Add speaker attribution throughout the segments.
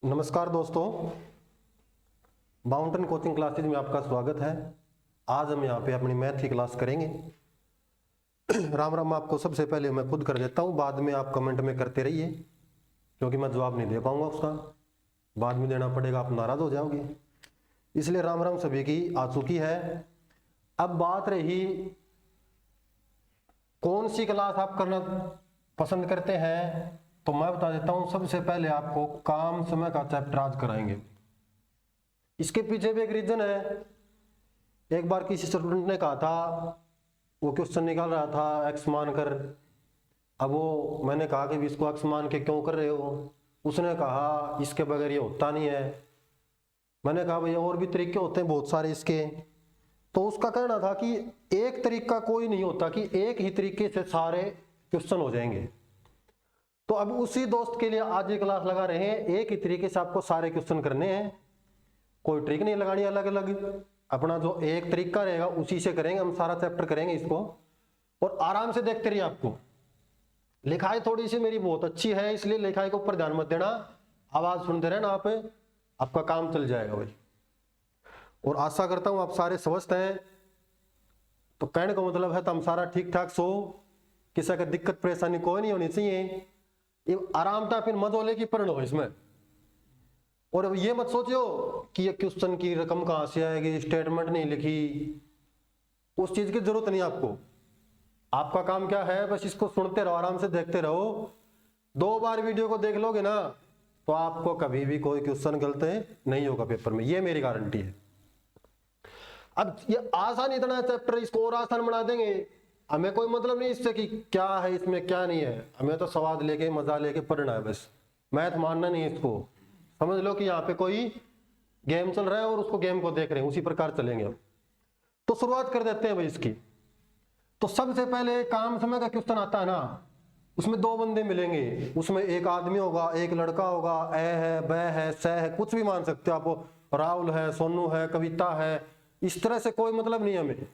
Speaker 1: नमस्कार दोस्तों, mountain coaching classes में आपका स्वागत है। आज हम यहाँ पे अपनी मैथ की क्लास करेंगे। राम राम। आपको सबसे पहले मैं खुद कर देता हूँ, बाद में आप कमेंट में करते रहिए, क्योंकि मैं जवाब नहीं दे पाऊंगा उसका। बाद में देना पड़ेगा, आप नाराज हो जाओगे। इसलिए राम राम सभी की आ चुकी है। अब बात रही कौन सी क्लास आप करना पसंद करते हैं, तो मैं बता देता हूं। सबसे पहले आपको काम समय का चैप्टर आज कराएंगे। इसके पीछे भी एक रीजन है। एक बार किसी स्टूडेंट ने कहा था, वो क्वेश्चन निकाल रहा था एक्स मान कर। अब वो मैंने कहा कि इसको एक्स मान के क्यों कर रहे हो। उसने कहा इसके बगैर ये होता नहीं है। मैंने कहा भैया और भी तरीके होते हैं बहुत सारे इसके। तो उसका कहना था कि एक तरीका कोई नहीं होता कि एक ही तरीके से सारे क्वेश्चन हो जाएंगे। तो अब उसी दोस्त के लिए आज ये क्लास लगा रहे हैं। एक ही तरीके से आपको सारे क्वेश्चन करने हैं, कोई ट्रिक नहीं लगानी अलग अलग। अपना जो एक तरीका रहेगा उसी से करेंगे। हम सारा चैप्टर करेंगे इसको, और आराम से देखते रहिए। आपको लिखाई थोड़ी सी मेरी बहुत अच्छी है, इसलिए लिखाई के ऊपर ध्यान मत देना, आवाज सुनते रहना। आपका काम चल जाएगा भाई। और आशा करता हूं आप सारे स्वस्थ हैं। तो कहने का मतलब है तो हम सारा ठीक ठाक सो, किसी का दिक्कत परेशानी कोई नहीं होनी चाहिए। ये आराम था, फिर मत होले की पढ़ लो इसमें। और अब ये मत सोचो कि ये क्वेश्चन की रकम कहां से आएगी, स्टेटमेंट नहीं लिखी, उस चीज की जरूरत नहीं आपको। आपका काम क्या है, बस इसको सुनते रहो, आराम से देखते रहो। 2 बार वीडियो को देख लोगे ना, तो आपको कभी भी कोई क्वेश्चन गलत नहीं होगा पेपर में, ये मेरी गारंटी है। अब ये आसान इतना चैप्टर, इसको और आसान बना देंगे। हमें कोई मतलब नहीं इससे कि क्या है इसमें क्या नहीं है। हमें तो स्वाद लेके मजा लेके पढ़ना है बस। मैथ मानना नहीं है इसको। समझ लो कि यहाँ पे कोई गेम चल रहा है और उसको गेम को देख रहे हैं, उसी प्रकार चलेंगे हम। तो शुरुआत कर देते हैं भाई इसकी। तो सबसे पहले काम समय का क्वेश्चन आता है ना, उसमें 2 बंदे मिलेंगे। उसमें एक आदमी होगा, एक लड़का होगा। ए है, ब है, स है, कुछ भी मान सकते हो आप। राहुल है, सोनू है, कविता है, इस तरह से कोई मतलब नहीं हमें।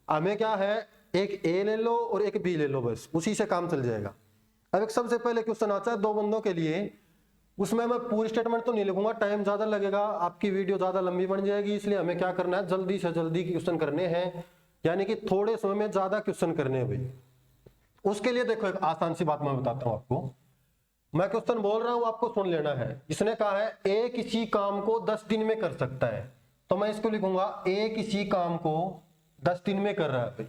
Speaker 1: हमें क्या है, एक ए ले लो और एक बी ले लो, बस उसी से काम चल जाएगा। अब एक सबसे पहले क्वेश्चन आता है 2 बंदों के लिए। उसमें मैं पूरी स्टेटमेंट तो नहीं लिखूंगा, टाइम ज्यादा लगेगा, आपकी वीडियो ज्यादा लंबी बन जाएगी। इसलिए हमें क्या करना है, जल्दी से जल्दी क्वेश्चन करने हैं, यानी कि थोड़े समय में ज्यादा क्वेश्चन करने हैं भाई। उसके लिए देखो एक आसान सी बात मैं बताता हूं आपको। मैं क्वेश्चन बोल रहा हूं, आपको सुन लेना है। इसने कहा है ए किसी काम को 10 दिन में कर सकता है, तो मैं इसको लिखूंगा ए किसी काम को 10 दिन में कर रहा है भाई।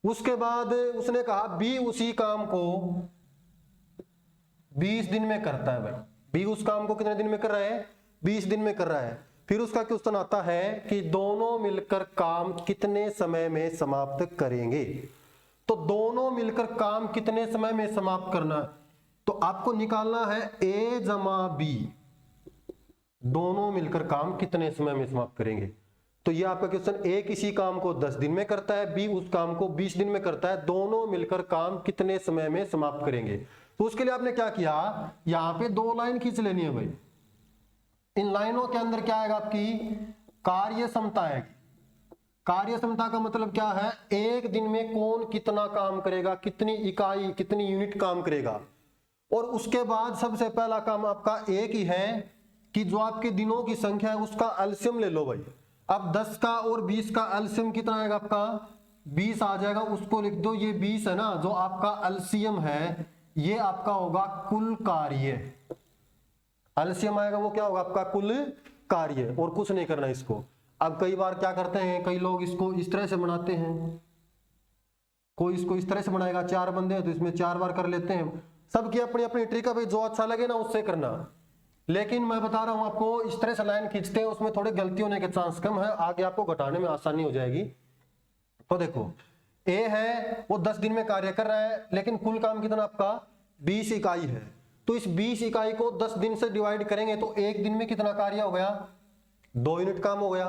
Speaker 1: उसके बाद उसने कहा बी उसी काम को 20 दिन में करता है भाई। बी उस काम को कितने दिन में कर रहा है, 20 दिन में कर रहा है। फिर उसका क्वेश्चन आता है कि दोनों मिलकर काम कितने समय में समाप्त करेंगे। तो दोनों मिलकर काम कितने समय में समाप्त करना, तो आपको निकालना है ए जमा बी, दोनों मिलकर काम कितने समय में समाप्त करेंगे। तो ये आपका क्वेश्चन, ए किसी काम को 10 दिन में करता है, बी उस काम को 20 दिन में करता है, दोनों मिलकर काम कितने समय में समाप्त करेंगे। तो उसके लिए आपने क्या किया, यहां पे 2 लाइन खींच लेनी है भाई। इन लाइनों के अंदर क्या आएगा, आपकी कार्य क्षमता है। कार्य क्षमता का मतलब क्या है, एक दिन में कौन कितना काम करेगा, कितनी इकाई कितनी यूनिट काम करेगा। और उसके बाद सबसे पहला काम आपका एक ही है कि जो आपके दिनों की संख्या है उसका एलसीएम ले लो भाई। अब 10 का और 20 का एलसीएम कितना आएगा, आपका 20 आ जाएगा। उसको लिख दो, ये 20 है ना, जो आपका एलसीएम है, ये आपका होगा कुल कार्य। एलसीएम आएगा, वो क्या होगा, आपका कुल कार्य। और कुछ नहीं करना इसको। अब कई बार क्या करते हैं, कई लोग इसको इस तरह से बनाते हैं। कोई इसको इस तरह से बनाएगा, 4 बंदे हैं तो इसमें 4 बार कर लेते हैं। सबकी अपनी अपनी ट्रिक है भाई, जो अच्छा लगे ना उससे करना। लेकिन मैं बता रहा हूं आपको, इस तरह से लाइन खींचते हैं, उसमें थोड़े गलती होने के चांस कम है, आगे आपको घटाने में आसानी हो जाएगी। तो देखो ए है, वो 10 दिन में कार्य कर रहा है, लेकिन कुल काम कितना आपका 20 इकाई है। तो इस 20 इकाई को 10 दिन से डिवाइड करेंगे तो एक दिन में कितना कार्य हो गया, 2 यूनिट काम हो गया।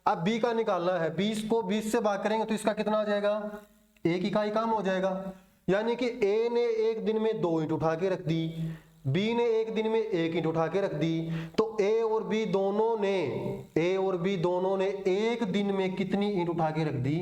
Speaker 1: अब बी का निकालना है, 20 को 20 से भाग करेंगे तो इसका कितना आ जाएगा, 1 इकाई काम हो जाएगा। यानी कि ए ने एक दिन में 2 ईंट उठा के रख दी, बी ने एक दिन में 1 ईंट उठा के रख दी। तो ए और बी दोनों ने एक दिन में कितनी ईंट उठा के रख दी,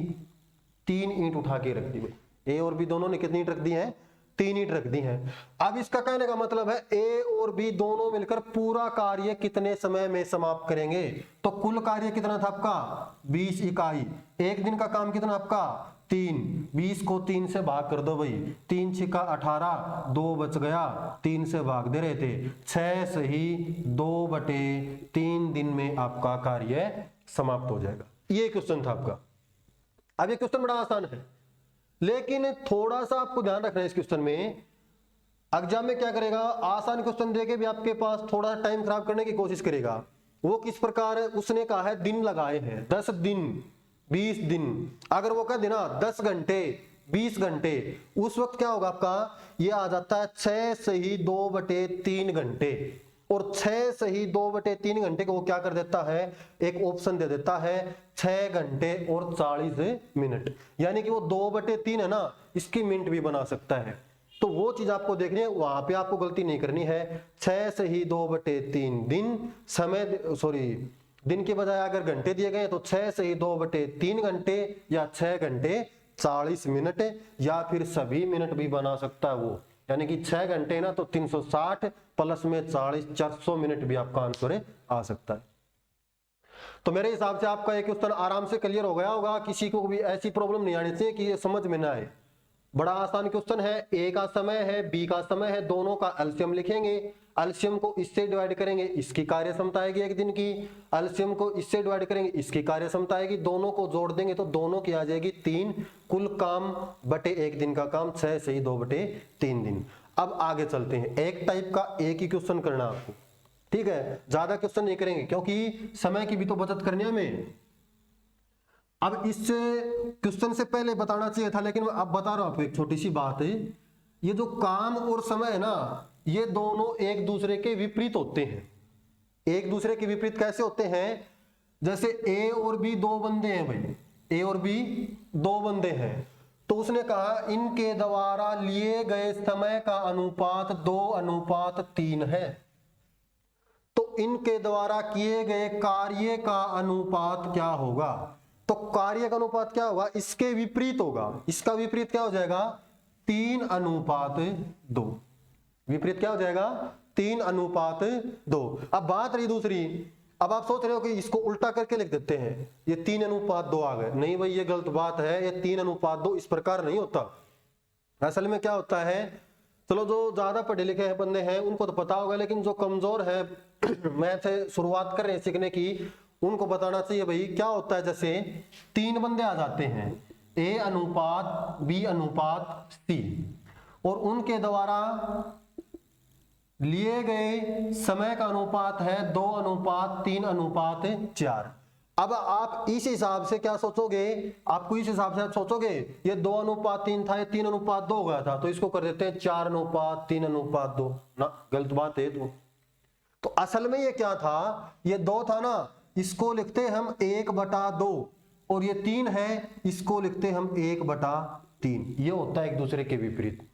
Speaker 1: 3 ईंट उठा के रख दी। ए और बी दोनों ने कितनी ईंट रख दी है, 3 ईंट रख दी हैं। अब इसका कहने का मतलब है ए और बी दोनों मिलकर पूरा कार्य कितने समय में समाप्त करेंगे। तो कुल कार्य कितना था आपका 20 इकाई। एक दिन का काम कितना आपका 3, 20 को 3 से भाग कर दो भाई, 3 छिका 18, 2 बच गया, 3 से भाग दे रहे थे, 6 सही 2/3 दिन में आपका कार्य समाप्त हो जाएगा। ये क्वेश्चन था आपका। अब ये क्वेश्चन बड़ा आसान है, लेकिन थोड़ा सा आपको ध्यान रखना है इस क्वेश्चन में। एग्जाम में क्या करेगा, आसान क्वेश्चन देके भी आपके पास थोड़ा टाइम खराब करने की कोशिश करेगा। वो किस प्रकार है, उसने कहा है दिन लगाए हैं 10 दिन 20 दिन। अगर वो कह देना 10 घंटे 20 घंटे, उस वक्त क्या होगा आपका, ये आ जाता है 6 सही 2/3 घंटे। और 6 सही 2/3 घंटे को वो क्या कर देता है, एक ऑप्शन दे देता है 6 घंटे और 40 मिनट। यानी कि वो 2/3 है ना, इसकी मिनट भी बना सकता है। तो वो चीज आपको देखनी है, वहां पे आपको गलती नहीं करनी है। 6 सही 2/3 दिन, समय सॉरी दिन के बजाय अगर घंटे दिए गए तो 6 सही 2/3 घंटे, या 6 घंटे 40 मिनट, या फिर सभी मिनट भी बना सकता है वो। यानी कि 6 घंटे ना तो 360 प्लस में 40 400 मिनट भी आपका आंसर आ सकता है। तो मेरे हिसाब से आपका एक क्वेश्चन आराम से क्लियर हो गया होगा। किसी को भी ऐसी प्रॉब्लम नहीं आनी चाहिए कि ये समझ में ना आए। बड़ा आसान क्वेश्चन है। ए का समय है, बी का समय है, दोनों का एलसीएम लिखेंगे। एलसीएम को इससे डिवाइड करेंगे, इसकी कार्य क्षमता आएगी एक दिन की। एलसीएम को इससे डिवाइड करेंगे, इसकी कार्य क्षमता आएगी। दोनों को जोड़ देंगे तो दोनों की आ जाएगी 3। कुल काम बटे एक दिन का काम 6 सही 2/3 दिन। अब आगे चलते हैं। एक टाइप का एक ही क्वेश्चन करना आपको, ठीक है, ज्यादा क्वेश्चन नहीं करेंगे क्योंकि समय की भी तो बचत करनी है हमें। अब इस क्वेश्चन से पहले बताना चाहिए था, लेकिन मैं अब बता रहा हूं आपको एक छोटी सी बात है। ये जो काम और समय है ना, ये दोनों एक दूसरे के विपरीत होते हैं। एक दूसरे के विपरीत कैसे होते हैं, जैसे ए और बी दो बंदे हैं भाई, ए और बी दो बंदे हैं, तो उसने कहा इनके द्वारा लिए गए समय का अनुपात 2:3 है। तो इनके द्वारा किए गए कार्य का अनुपात क्या होगा, तो कार्य का अनुपात क्या होगा, इसके विपरीत होगा। इसका विपरीत क्या हो जाएगा 3:2। विपरीत क्या हो जाएगा 3:2। अब बात रही दूसरी, अब आप सोच रहे हो कि इसको उल्टा करके लिख देते हैं, ये 3:2 आ गए। नहीं भाई, ये गलत बात है। ये 3:2 इस प्रकार नहीं होता। असल में क्या होता है, चलो जो ज्यादा पढ़े लिखे हैं बंदे हैं उनको तो पता होगा, लेकिन जो कमजोर है मैथ से शुरुआत कर रहे हैं सीखने की, उनको बताना चाहिए भाई क्या होता है। जैसे 3 बंदे आ जाते हैं, A:B:C, और उनके द्वारा लिए गए समय का अनुपात है 2:3:4। अब आप इस हिसाब से क्या सोचोगे, आपको इस हिसाब से आप सोचोगे ये 2:3 था, ये 3:2 हो गया था, तो इसको कर देते हैं 4:3:2 ना। गलत बात है। तो असल में ये क्या था, ये 2 था ना, इसको लिखते हम 1/2, और ये 3 है, इसको लिखते हम 1/3। ये होता है एक दूसरे के विपरीत।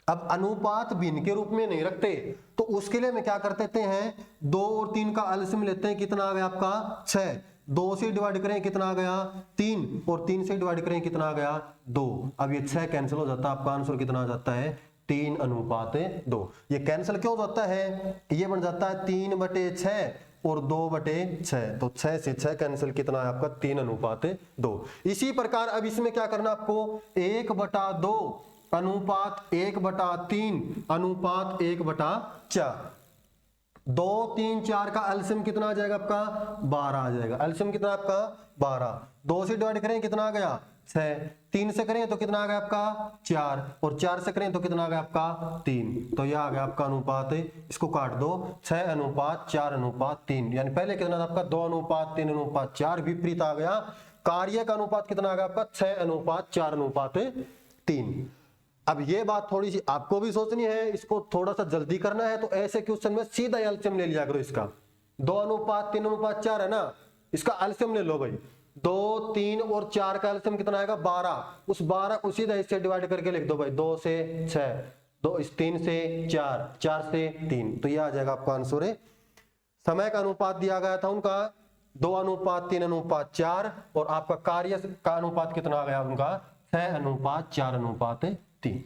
Speaker 1: अब अनुपात भिन्न के रूप में नहीं रखते, तो उसके लिए मैं क्या कर देते हैं, 2 और 3 का एलसीएम लेते हैं। कितना आ गया आपका 6। 2 से डिवाइड करें कितना आ गया 3, और 3 से डिवाइड करें कितना आ गया 2। अब ये 6 कैंसिल हो जाता है, आपका आंसर कितना आ जाता है 3:2। ये कैंसिल क्यों हो जाता है, ये बन जाता है 3/6 और 2/6। तो 6 से 6 कैंसिल, कितना है आपका 3:2। इसी प्रकार अब इसमें क्या करना आपको, 1/2 अनुपात 1/3 अनुपात 1/4। 2 3 4 का एलसीएम कितना आ जाएगा आपका 12 आ जाएगा। एलसीएम कितना आपका 12। 2 से डिवाइड करें कितना आ गया 6, 3 से करें तो कितना आ गया आपका 4, और 4 से करें तो कितना आ गया आपका 3। तो यह आ गया आपका अनुपात, इसको काट दो 6:4:3। यानी पहले कितना था आपका 2:3:4, विपरीत आ गया। कार्य का अनुपात कितना आ गया आपका 6:4:3। अब ये बात थोड़ी सी आपको भी सोचनी है, इसको थोड़ा सा जल्दी करना है, तो ऐसे क्वेश्चन में सीधा एलसीएम ले लिया करो। इसका 2:3:4 है ना, इसका एलसीएम ले लो भाई। 2 3 और 4 का एलसीएम कितना आएगा 12। उस 12 को सीधा इससे डिवाइड करके लिख दो भाई, 2 से 6, 3 से 4, 4 से 3। तो ये आ जाएगा आपका आंसर। समय का अनुपात दिया गया था उनका 2:3:4, और आपका कार्य का अनुपात कितना आ गया उनका 6:4:3।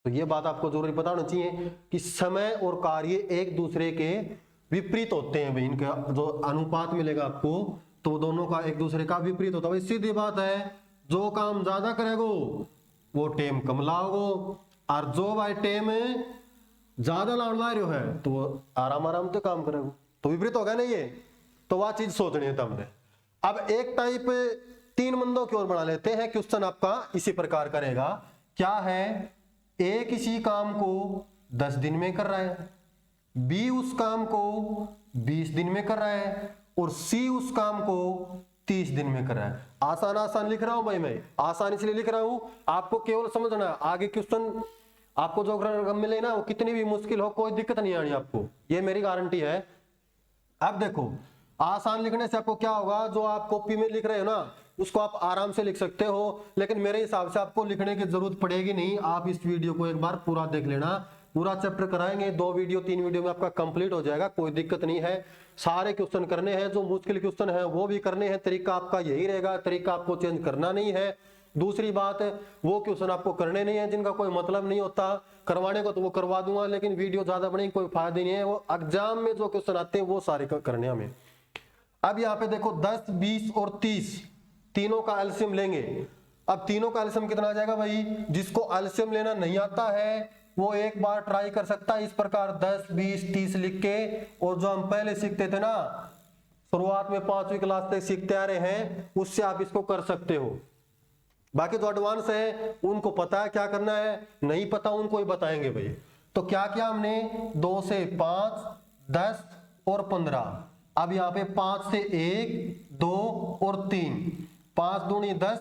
Speaker 1: तो ये बात आपको जरूरी पता होनी चाहिए कि समय और कार्य एक दूसरे के विपरीत होते हैं भाई। इनका जो अनुपात मिलेगा आपको तो दोनों का एक दूसरे का विपरीत होता है। सीधी बात है, जो काम ज्यादा करेगो वो टेम कम लाओगो, और जो भाई टेम ज्यादा लाने ला रहे है तो आराम आराम से काम करेगो। तो विपरीत होगा ना ये, तो वह चीज सोचनी है तुमने। अब एक टाइप 3 मंदों की ओर बढ़ा लेते हैं। क्वेश्चन आपका इसी प्रकार करेगा, क्या है, ए किसी काम को 10 दिन में कर रहा है, बी उस काम को 20 दिन में कर रहा है, और सी उस काम को 30 दिन में कर रहा है। आसान आसान लिख रहा हूं भाई, मैं आसान इसलिए लिख रहा हूं, आपको केवल समझना है। आगे क्वेश्चन आपको जो रकम मिले ना, वो कितनी भी मुश्किल हो कोई दिक्कत नहीं आनी आपको, ये मेरी गारंटी है। अब देखो, आसान लिखने से आपको क्या होगा, जो आप कॉपी में लिख रहे हो ना उसको आप आराम से लिख सकते हो, लेकिन मेरे हिसाब से आपको लिखने की जरूरत पड़ेगी नहीं। आप इस वीडियो को एक बार पूरा देख लेना, पूरा चैप्टर कराएंगे, 2 वीडियो 3 वीडियो में आपका कंप्लीट हो जाएगा, कोई दिक्कत नहीं है। सारे क्वेश्चन करने हैं, जो मुश्किल क्वेश्चन है वो भी करने हैं। तरीका आपका यही रहेगा, तरीका आपको चेंज करना नहीं है। दूसरी बात, वो क्वेश्चन आपको करने नहीं है जिनका कोई मतलब नहीं होता, करवाने को तो वो करवा दूंगा, लेकिन वीडियो ज्यादा बनेगी कोई फायदा नहीं है। वो एग्जाम में जो क्वेश्चन आते हैं वो सारे करने हमें। अब यहाँ पे देखो 10, 20 और 30 तीनों का एलसीएम लेंगे। अब तीनों का एलसीएम कितना आ जाएगा भाई, जिसको एलसीएम लेना नहीं आता है वो एक बार ट्राई कर सकता है इस प्रकार 10, 20, 30 लिख के, और जो हम पहले सीखते थे ना, शुरुआत में 5वीं क्लास तक सीखते आ रहे हैं, उससे आप इसको कर सकते हो। बाकी जो एडवांस है उनको पता है क्या करना है, नहीं पता उनको ही बताएंगे भाई। तो क्या किया हमने, 2 से 5, 10 और 15। अब यहाँ पे 5 से 1, 2 और 3, 5 दूनी 10,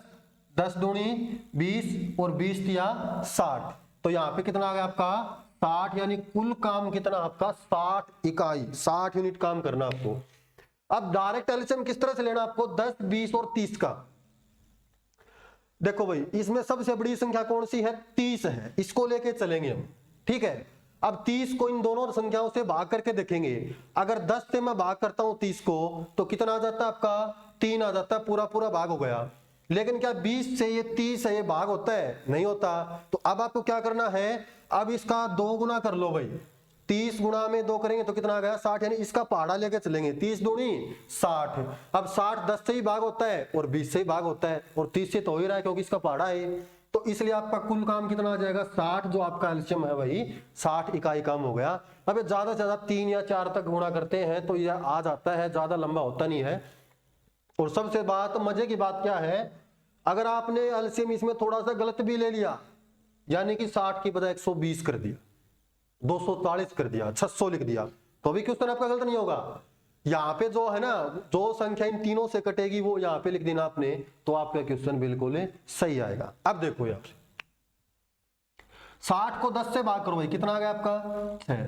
Speaker 1: 10 दूनी 20 और 20 दिया 60। तो यहाँ पे कितना आ गया आपका 60, यानी कुल काम कितना आपका 60 इकाई, 60 यूनिट काम करना आपको। अब डायरेक्ट एलसीएम किस तरह से लेना आपको, 10, 20 और 30 का। देखो भाई, इसमें सबसे बड़ी संख्या कौन सी है, 30 है, इसको लेके चलेंगे हम, ठीक है। अब 30 को इन दोनों संख्याओं से भाग करके देखेंगे। अगर 10 से मैं भाग करता हूं 30 को तो कितना आ जाता है आपका 3 आ जाता है, पूरा पूरा भाग हो गया। लेकिन क्या 20 से ये 30 से ये भाग होता है, नहीं होता। तो अब आपको क्या करना है, अब इसका 2 गुना कर लो भाई, 30 गुना में 2 करेंगे तो कितना आ गया 60, यानी इसका पहाड़ा लेके चलेंगे, 30 दूनी 60। अब 60 10 से ही भाग होता है और 20 से ही भाग होता है, और 30 से तो हो ही रहा है क्योंकि इसका पहाड़ा है। तो इसलिए आपका कुल काम कितना आ जाएगा 60, जो आपका एलसीएम है वही 60 इकाई काम हो गया। अब ज्यादा से ज्यादा 3 या 4 तक गुणा करते हैं तो यह आ जाता है, ज्यादा लंबा होता नहीं है। और सबसे बात मजे की बात क्या है, अगर आपने एलसीएम इसमें थोड़ा सा गलत भी ले लिया, यानी कि 60 की बजाय 120 कर दिया, 240 कर दिया, 600 लिख दिया, तो भी क्वेश्चन आपका गलत नहीं होगा। यहाँ पे जो है ना, जो संख्या इन तीनों से कटेगी वो यहाँ पे लिख देना आपने, तो आपका क्वेश्चन बिल्कुल सही आएगा। अब देखो यार, 60 को 10 से भाग करो भाई, कितना आ गया आपका 6।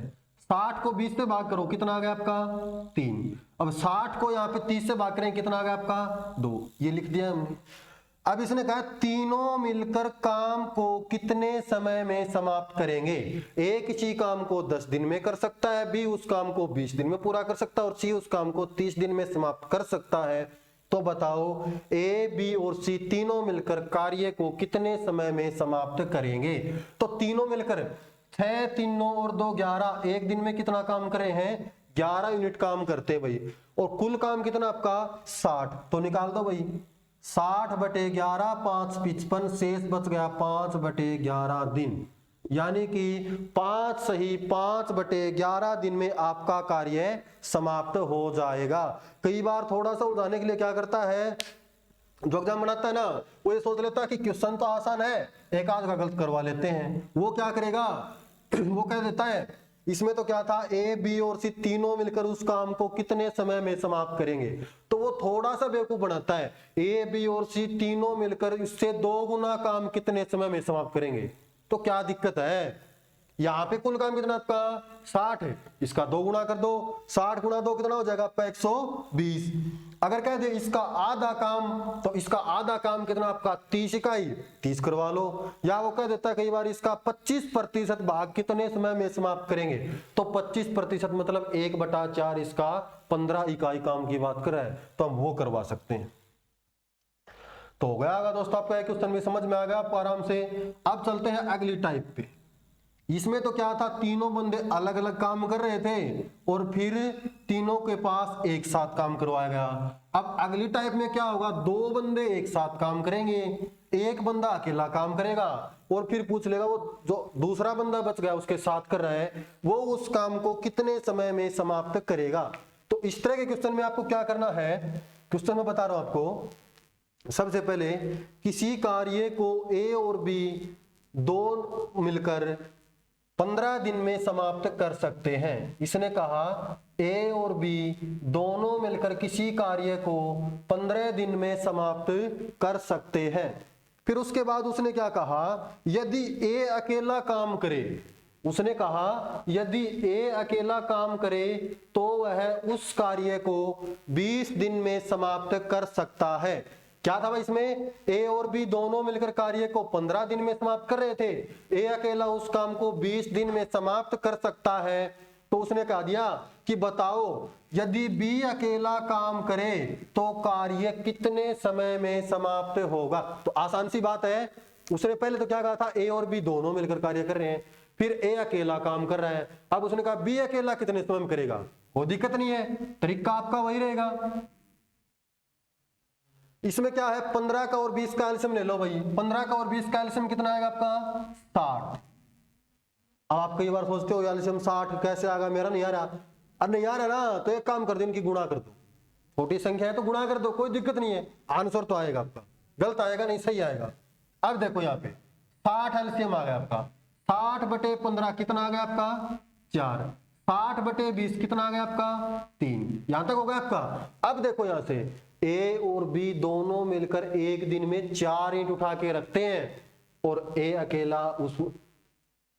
Speaker 1: 60 को 20 से भाग करो, कितना आ गया आपका 3। अब 60 को यहाँ पे 30 से भाग करें, कितना आ गया आपका 2, ये लिख दिया हमने। अब इसने कहा तीनों मिलकर काम को कितने समय में समाप्त करेंगे। ए किसी काम को 10 दिन में कर सकता है, बी उस काम को 20 दिन में पूरा कर सकता है, और सी उस काम को 30 दिन में समाप्त कर सकता है। तो बताओ ए, बी और सी तीनों मिलकर कार्य को कितने समय में समाप्त करेंगे। तो तीनों मिलकर 6, 3, 9 और 2 11, एक दिन में कितना काम करे हैं 11 यूनिट काम करते हैं भाई। और कुल काम कितना आपका 60, तो निकाल दो भाई, 60/11, 5 55, शेष बच गया 5/11 दिन, यानी कि 5 सही 5/11 दिन में आपका कार्य समाप्त हो जाएगा। कई बार थोड़ा सा उलझाने के लिए क्या करता है जो एग्जाम बनाता है ना, वो ये सोच लेता है कि क्वेश्चन तो आसान है, एक आध का गलत करवा लेते हैं। वो क्या करेगा, वो कह देता है इसमें तो क्या था, ए, बी और सी तीनों मिलकर उस काम को कितने समय में समाप्त करेंगे। तो वो थोड़ा सा बेवकूफ बनाता है, ए, बी और सी तीनों मिलकर इससे 2 गुना काम कितने समय में समाप्त करेंगे। तो क्या दिक्कत है, यहाँ पे कुल काम कितना आपका 60 है, इसका 2 गुना कर दो, 60 गुना 2 कितना हो जाएगा आपका 120। अगर कह दे इसका आधा काम, तो इसका आधा काम कितना आपका 30 इकाई, 30 करवा लो। या वो कह देता है कई बार इसका 25% भाग कितने समय में समाप्त करेंगे, तो 25% मतलब 1/4, इसका 15 इकाई काम की बात कर रहा है, तो हम वो करवा सकते हैं। तो हो गया दोस्तों, आपका क्वेश्चन भी समझ में आ गया आपको आराम से। अब चलते हैं अगली टाइप पे। इसमें तो क्या था, तीनों बंदे अलग अलग काम कर रहे थे और फिर तीनों के पास एक साथ काम करवाया गया। अब अगली टाइप में क्या होगा, दो बंदे एक साथ काम करेंगे, एक बंदा अकेला काम करेगा और फिर पूछ लेगा वो जो दूसरा बंदा बच गया उसके साथ कर रहा है वो उस काम को कितने समय में समाप्त करेगा। तो इस तरह के क्वेश्चन में आपको क्या करना है, क्वेश्चन में बता रहा हूं आपको। सबसे पहले किसी कार्य को ए और बी दो मिलकर 15 दिन में समाप्त कर सकते हैं। इसने कहा ए और बी दोनों मिलकर किसी कार्य को 15 दिन में समाप्त कर सकते हैं। फिर उसके बाद उसने क्या कहा, यदि ए अकेला काम करे, उसने कहा यदि ए अकेला काम करे तो वह उस कार्य को 20 दिन में समाप्त कर सकता है। क्या था भाई इसमें, ए और बी दोनों मिलकर कार्य को 15 दिन में समाप्त कर रहे थे, ए अकेला उस काम को 20 दिन में समाप्त कर सकता है। तो उसने कह दिया कि बताओ यदि बी अकेला काम करे तो कार्य कितने समय में समाप्त होगा। तो आसान सी बात है, उसने पहले तो क्या कहा था, ए और बी दोनों मिलकर कार्य कर रहे हैं, फिर ए अकेला काम कर रहा है। अब उसने कहा बी अकेला कितने समय में करेगा, वो दिक्कत नहीं है, तरीका आपका वही रहेगा। इसमें क्या है, 15 का और 20 का एलसीएम ले लो भाई, 15 का और 20 का एलसीएम कितना आएगा आपका 60। अब आप कई बार सोचते हो एलसीएम 60 कैसे आएगा, मेरा नहीं आ रहा। अब नहीं आ रहा ना तो एक काम कर दो, इनकी गुणा कर दो, छोटी संख्या है तो गुणा कर दो, कोई दिक्कत नहीं है, आंसर तो आएगा आपका, गलत आएगा नहीं, सही आएगा। अब देखो यहाँ पे 60 एलसीएम आ गया आपका, 60 बटे 15 कितना आ गया आपका 4, 60 बटे 20 कितना आ गया आपका 3, यहां तक हो गया आपका। अब देखो यहां से ए और बी दोनों मिलकर एक दिन में 4 ईंट उठा के रखते हैं और ए अकेला उस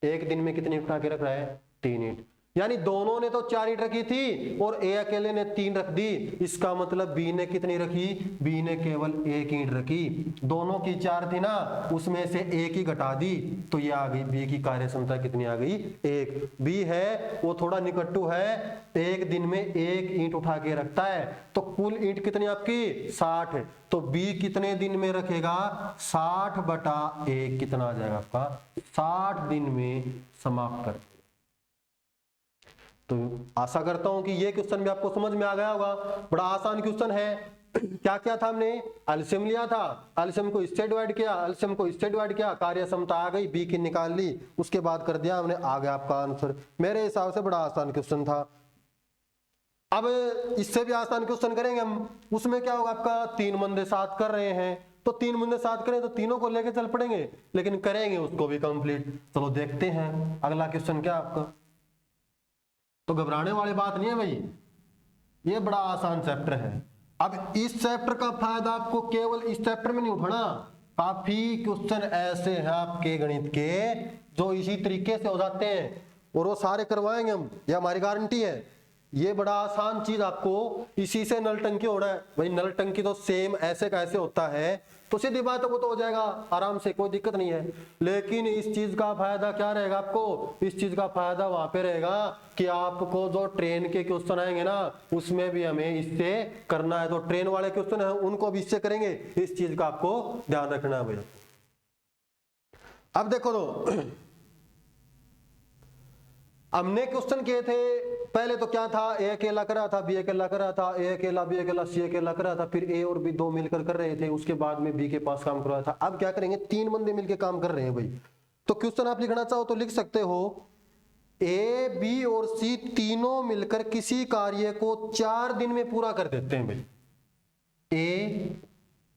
Speaker 1: एक दिन में कितनी उठा के रख रहा है 3 ईंट, यानी दोनों ने तो 4 ईंट रखी थी और ए अकेले ने 3 रख दी। इसका मतलब बी ने कितनी रखी, बी ने केवल 1 ईंट रखी, दोनों की 4 थी ना, उसमें से 1 ही घटा दी तो ये आ गई बी की कार्य क्षमता कितनी आ गई 1। बी है वो थोड़ा निकट्टू है, एक दिन में 1 ईंट उठा के रखता है, तो कुल ईंट कितनी आपकी 60, तो बी कितने दिन में रखेगा 60 बटा 1 कितना आ जाएगा आपका 60 दिन में समाप्त कर। तो आशा करता हूं कि ये क्वेश्चन भी आपको समझ में आ गया होगा, बड़ा आसान क्वेश्चन है। क्या क्या था, हमने एलसीएम लिया था, एलसीएम को इससे डिवाइड किया, एलसीएम को इससे डिवाइड किया, कार्य क्षमता आ गई, बी की निकाल ली, उसके बाद कर दिया हमने, आ गया आपका आंसर। मेरे हिसाब से बड़ा आसान क्वेश्चन था। अब इससे भी आसान क्वेश्चन करेंगे हम, उसमें क्या होगा आपका 3 बंदे साथ कर रहे हैं, तो 3 बंदे साथ करें तो तीनों को लेके चल पड़ेंगे, लेकिन करेंगे उसको भी कंप्लीट। चलो देखते हैं अगला क्वेश्चन क्या आपका। तो घबराने वाली बात नहीं है भाई, ये बड़ा आसान चैप्टर है। अब इस चैप्टर का फायदा आपको केवल इस चैप्टर में नहीं उठाना, काफी क्वेश्चन ऐसे हैं आपके गणित के जो इसी तरीके से हो जाते हैं और वो सारे करवाएंगे हम, ये हमारी गारंटी है। ये बड़ा आसान चीज आपको इसी से नल टंकी हो रहा है भाई, नल टंकी तो सेम ऐसे कैसे होता है, तो सीधी बात है वो तो हो जाएगा आराम से, कोई दिक्कत नहीं है। लेकिन इस चीज का फायदा क्या रहेगा आपको, इस चीज का फायदा वहां पे रहेगा कि आपको जो ट्रेन के क्वेश्चन आएंगे ना उसमें भी हमें इससे करना है, तो ट्रेन वाले क्वेश्चन है उनको भी इससे करेंगे, इस चीज का आपको ध्यान रखना है भैया। अब देखो तो हमने क्वेश्चन किए थे, पहले तो क्या था, ए अकेला कर रहा था, बी अकेला कर रहा था, ए अकेला बी अकेला सी अकेला कर रहा था, फिर ए और बी दो मिलकर कर रहे थे, उसके बाद में बी के पास काम कर रहा था। अब क्या करेंगे, 3 बंदे मिलकर काम कर रहे हैं भाई। तो क्वेश्चन आप लिखना चाहो तो लिख सकते हो, ए बी और सी तीनों मिलकर किसी कार्य को 4 दिन में पूरा कर देते हैं भाई। ए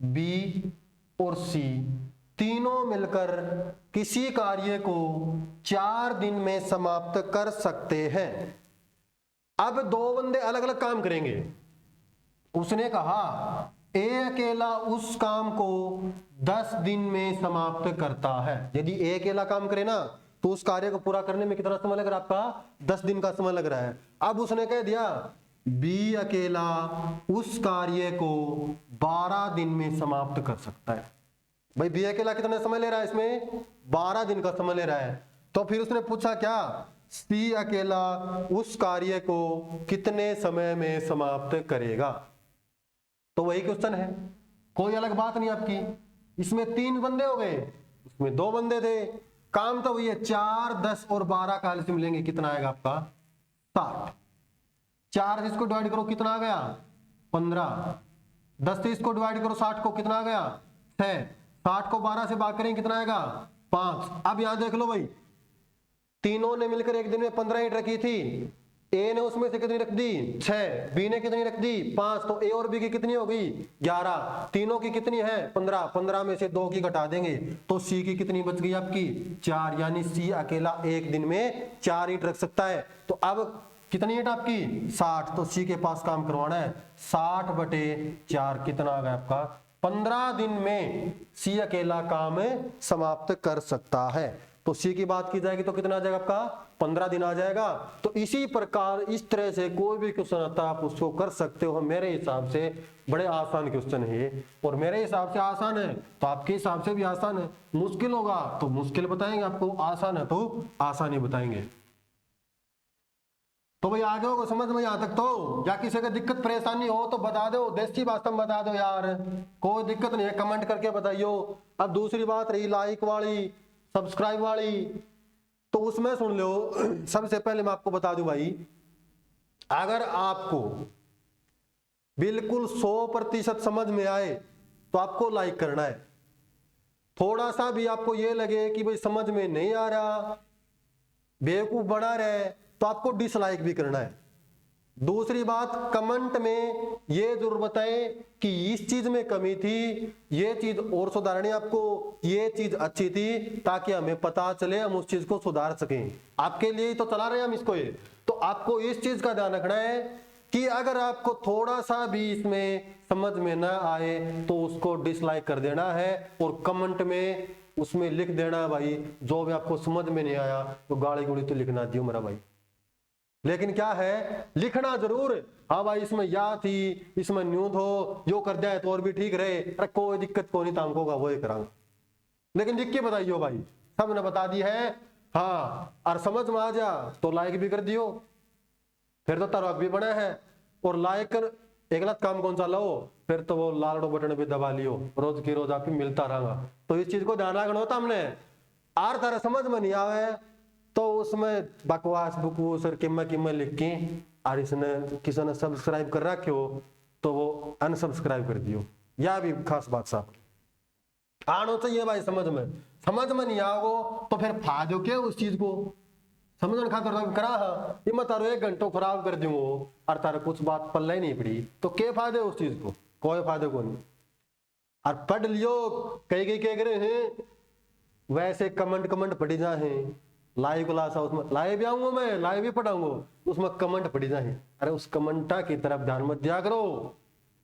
Speaker 1: बी और सी तीनों मिलकर किसी कार्य को 4 दिन में समाप्त कर सकते हैं। अब 2 बंदे अलग अलग काम करेंगे। उसने कहा ए अकेला उस काम को 10 दिन में समाप्त करता है। यदि ए अकेला काम करे ना तो उस कार्य को पूरा करने में कितना समय लग रहा है आपका, 10 दिन का समय लग रहा है। अब उसने कह दिया बी अकेला उस कार्य को 12 दिन में समाप्त कर सकता है। भाई बी अकेला कितना समय ले रहा है, इसमें 12 दिन का समय ले रहा है। तो फिर उसने पूछा क्या, सी अकेला उस कार्य को कितने समय में समाप्त करेगा। तो वही क्वेश्चन है, कोई अलग बात नहीं आपकी। इसमें 3 बंदे हो गए, उसमें 2 बंदे थे, काम तो वही है, 4, 10 और 12 का एलसीएम लेंगे, कितना आएगा आपका 60। 4 से इसको डिवाइड करो, कितना आ गया 15। 10 से इसको डिवाइड करो 60 को, कितना आ गया 6। 60 को 12 से भाग करेंगे, कितना आएगा 5। अब यहां देख लो भाई, तीनों ने मिलकर एक दिन में 15 ईंट रखी थी। ए ने उसमें से कितनी रख दी 6, बी ने कितनी रख दी 5, तो ए और बी की कितनी हो गई 11। तीनों की कितनी है 15, 15 में से 2 की घटा देंगे तो सी की कितनी बच गई आपकी 4, यानी सी अकेला एक दिन में 4 ईंट रख सकता है। तो अब कितनी ईंट आपकी 60, तो सी के पास काम करवाना है 60/4, कितना आ गया आपका 15 दिन में सी अकेला काम समाप्त कर सकता है। तो सी की बात की जाएगी तो कितना आ जाएगा आपका 15 दिन आ जाएगा। तो इसी प्रकार इस तरह से कोई भी क्वेश्चन आता है आप उसको कर सकते हो। मेरे हिसाब से बड़े आसान क्वेश्चन है ये, और मेरे हिसाब से आसान है तो आपके हिसाब से भी आसान है। मुश्किल होगा तो मुश्किल बताएंगे आपको, आसान है तो आसान ही बताएंगे। तो भाई आगे होगा समझ में यहाँ तक तो, या किसी का दिक्कत परेशानी हो तो बता दो, देसी भाषा में बता दो यार, कोई दिक्कत नहीं है, कमेंट करके बताइयो। अब दूसरी बात रही लाइक वाली सब्सक्राइब वाली, तो उसमें सुन लो। सबसे पहले मैं आपको बता दूं भाई, अगर आपको बिल्कुल 100% समझ में आए तो आपको लाइक करना है। थोड़ा सा भी आपको ये लगे कि भाई समझ में नहीं आ रहा, बेवकूफ बना रहे, तो आपको डिसलाइक भी करना है। दूसरी बात, कमेंट में ये जरूर बताएं कि इस चीज में कमी थी, ये चीज और सुधारनी आपको, ये चीज अच्छी थी, ताकि हमें पता चले हम उस चीज को सुधार सकें। आपके लिए ही तो चला रहे हैं हम इसको ये। तो आपको इस चीज का ध्यान रखना है कि अगर आपको थोड़ा सा भी इसमें समझ में ना आए तो उसको डिसलाइक कर देना है, और कमेंट में उसमें लिख देना भाई जो भी आपको समझ में नहीं आया, तो गाली गुड़ी तो लिखना दियो मेरा भाई, लेकिन क्या है लिखना जरूर। हाँ भाई इसमें या थी, इसमें न्यू हो, जो कर जाए तो और भी ठीक रहे, अरे कोई दिक्कत को नहीं, तामको का वो करांगा, लेकिन लिख के बताइयो भाई, सबने बता दी है। हाँ, और समझ में आ जा तो लाइक भी कर दियो, फिर तो तरफ भी बना है। और लाइक कर एक गलत काम कौन सा लो, फिर तो वो लाल बटन भी दबा लियो, रोज की रोज आपकी मिलता रहेगा। तो इस चीज को ध्यान रखना होता हमने। आर तरह समझ में नहीं आवे तो उसमें बकवास बकूस और किम्मा लिख के, और इसने किसी ने सब्सक्राइब कर रखे हो तो वो अनसब्सक्राइब कर दियो, या भी खास बात साहब आना चाहिए भाई समझ में नहीं आओ तो फिर फायदो क्या उस चीज को समझने खातर करा ये मैं तारो 1 घंटो खराब कर दूंगो और तारा कुछ बात पल्ले ही नहीं पड़ी, तो क्या फायदे उस चीज को, कोई फायदे को नहीं। और पढ़ लियो, कई कह रहे हैं वैसे कमेंट पढ़ी जाए, लाइव क्लास है उसमें लाइव भी आऊंगा मैं, लाइव भी पढ़ाऊंगा, उसमें कमेंट पढ़ी जाए। अरे उस कमेंटा की तरफ ध्यान मत दिया करो,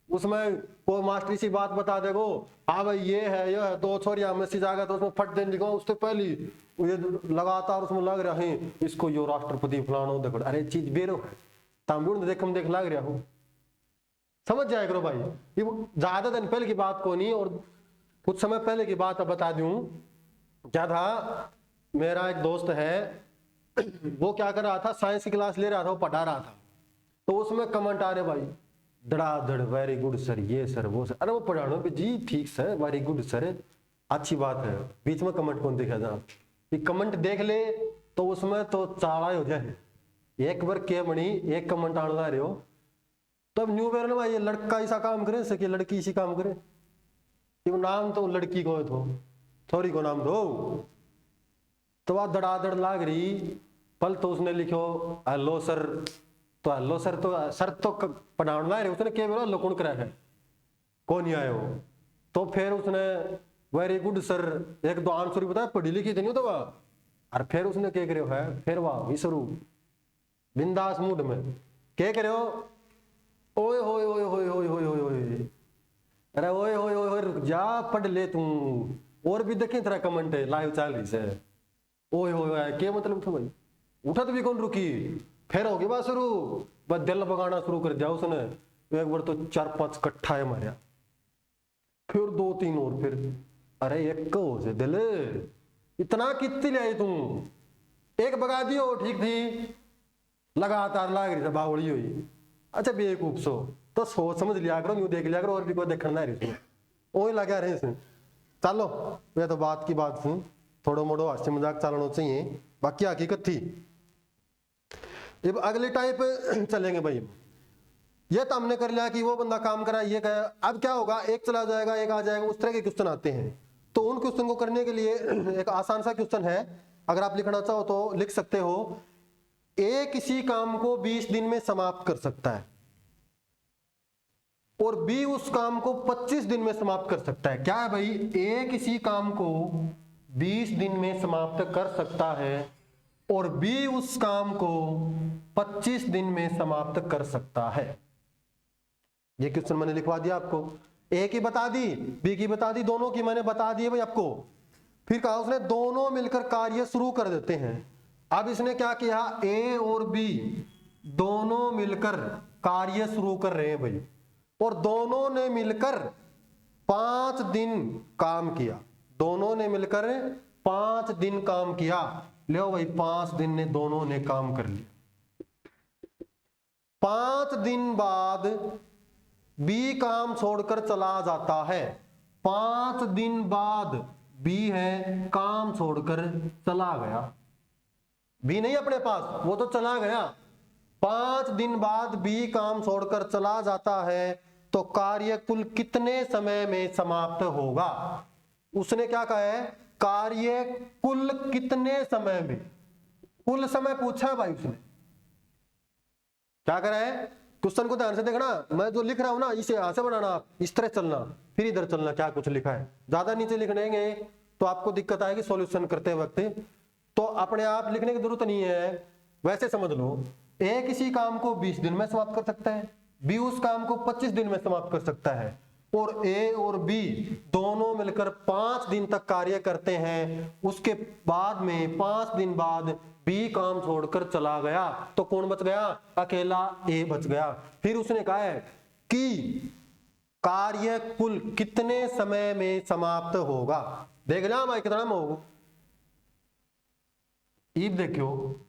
Speaker 1: उसमें कोई मास्टरी सी बात बता देगो, हाँ भाई ये है तो छोरिया मैसेज आ गया तो उसमें फट देने लिखो, उससे पहले ये लगातार उसमें लग रहा है इसको यो राष्ट्रपति फलाना देखो, अरे चीज बेरो है तांबूर देख हम देख लग रहा हूँ, समझ जाया करो भाई। ये ज्यादा दिन पहले की बात को नहीं, और कुछ समय पहले की बात बता दूं। क्या था, मेरा एक दोस्त है, वो क्या कर रहा था, साइंस की क्लास ले रहा था, वो पढ़ा रहा था, तो उसमें कमेंट आ रहे भाई धड़ाधड़, वेरी गुड सर, ये सर वो सर, अरे वो पढ़ाना भी जी ठीक सर, वेरी गुड सर, अच्छी बात है। बीच में कमेंट कौन देखा जा, कमेंट देख ले तो उसमें तो चाड़ा हो जाए, एक बार के बनी एक कमेंट आने रहे हो, तब न्यू वेर में ये लड़का ऐसा काम करे सके, लड़की इसी काम करे, ये नाम तो लड़की को तो थोड़ी को नाम दो, तो वह धड़ाधड़ लाग रही। पल तो उसने लिखो हेलो सर, तो हेलो सर तो पढ़ाना है, उसने क्या बोला हेलो कौन करा है, कौन नहीं आए हो, तो फिर उसने वेरी गुड सर एक दो आंसर बताया, पढ़ी लिखी थी नहीं तो वह, और फिर उसने क्या करे है, फिर वाह विसरू बिंदास मूड में क्या करे हो, ओए होए होए होए होए होए होए होए, अरे ओए होए होए रुक जा पढ़ ले तू, और भी देखे तेरा कमेंट है लाइव चल रही से, ओए होए क्या मतलब था भाई, उठा तो भी कौन रुकी, फिर होगी बात शुरू, बस दिल भगाना शुरू कर दिया उसने, एक बार तो 4-5 कट्ठा है मारिया, फिर 2-3 और, फिर अरे एक हो से दिल इतना कितनी ले तू, एक भगा दियो ठीक थी, लगातार लाग रही बावड़ी हुई, अच्छा बेवकूफ सो तो सोच समझ लिया करो, यूं देख लिया करो, और भी कोई देखना नहीं रही, वही लगा रहे इसमें। चलो ये तो बात की बात थी, थोड़ो मोड़ो हास्य मजाक चलाना चाहिए, बाकी हकीकत थी। अब अगले टाइप चलेंगे भाई। ये तो हमने कर लिया कि वो बंदा काम करा, ये कहा। अब क्या होगा, एक चला जाएगा एक आ जाएगा, उस तरह के क्वेश्चन आते हैं। तो उन क्वेश्चन को करने के लिए एक आसान सा क्वेश्चन है, अगर आप लिखना चाहो तो लिख सकते हो। ए किसी काम को 20 दिन में समाप्त कर सकता है और बी उस काम को 25 दिन में समाप्त कर सकता है। क्या है भाई, ए किसी काम को 20 दिन में समाप्त कर सकता है और बी उस काम को 25 दिन में समाप्त कर सकता है। ये क्वेश्चन मैंने लिखवा दिया आपको। ए की बता दी, बी की बता दी, दोनों की मैंने बता दी भाई आपको। फिर कहा उसने दोनों मिलकर कार्य शुरू कर देते हैं। अब इसने क्या किया, ए और बी दोनों मिलकर कार्य शुरू कर रहे हैं भाई, और दोनों ने मिलकर 5 दिन काम किया। दोनों ने मिलकर 5 दिन काम किया। लो भाई 5 दिन ने दोनों ने काम कर लिया। 5 दिन बाद बी काम छोड़कर चला जाता है। 5 दिन बाद बी है काम छोड़कर चला गया। बी नहीं अपने पास, वो तो चला गया। 5 दिन बाद बी काम छोड़कर चला जाता है तो कार्य कुल कितने समय में समाप्त होगा। उसने क्या कहा है, कार्य कुल कितने समय में, कुल समय पूछा है भाई उसने। क्या कर रहा है, क्वेश्चन को ध्यान से देखना, मैं जो लिख रहा हूं ना इसे यहां से बनाना, आप इस तरह चलना, फिर इधर चलना क्या कुछ लिखा है। ज्यादा नीचे लिखने तो आपको दिक्कत आएगी सॉल्यूशन करते वक्त। तो अपने आप लिखने की जरूरत नहीं है, वैसे समझ लो। ए किसी काम को 20 दिन में समाप्त कर सकता है, बी उस काम को 25 दिन में समाप्त कर सकता है, और ए और बी दोनों मिलकर 5 दिन तक कार्य करते हैं। उसके बाद में 5 दिन बाद बी काम छोड़कर चला गया तो कौन बच गया, अकेला ए बच गया। फिर उसने कहा है कि कार्य कुल कितने समय में समाप्त होगा। देख लिया भाई कितना में होगा। ईब देखियो,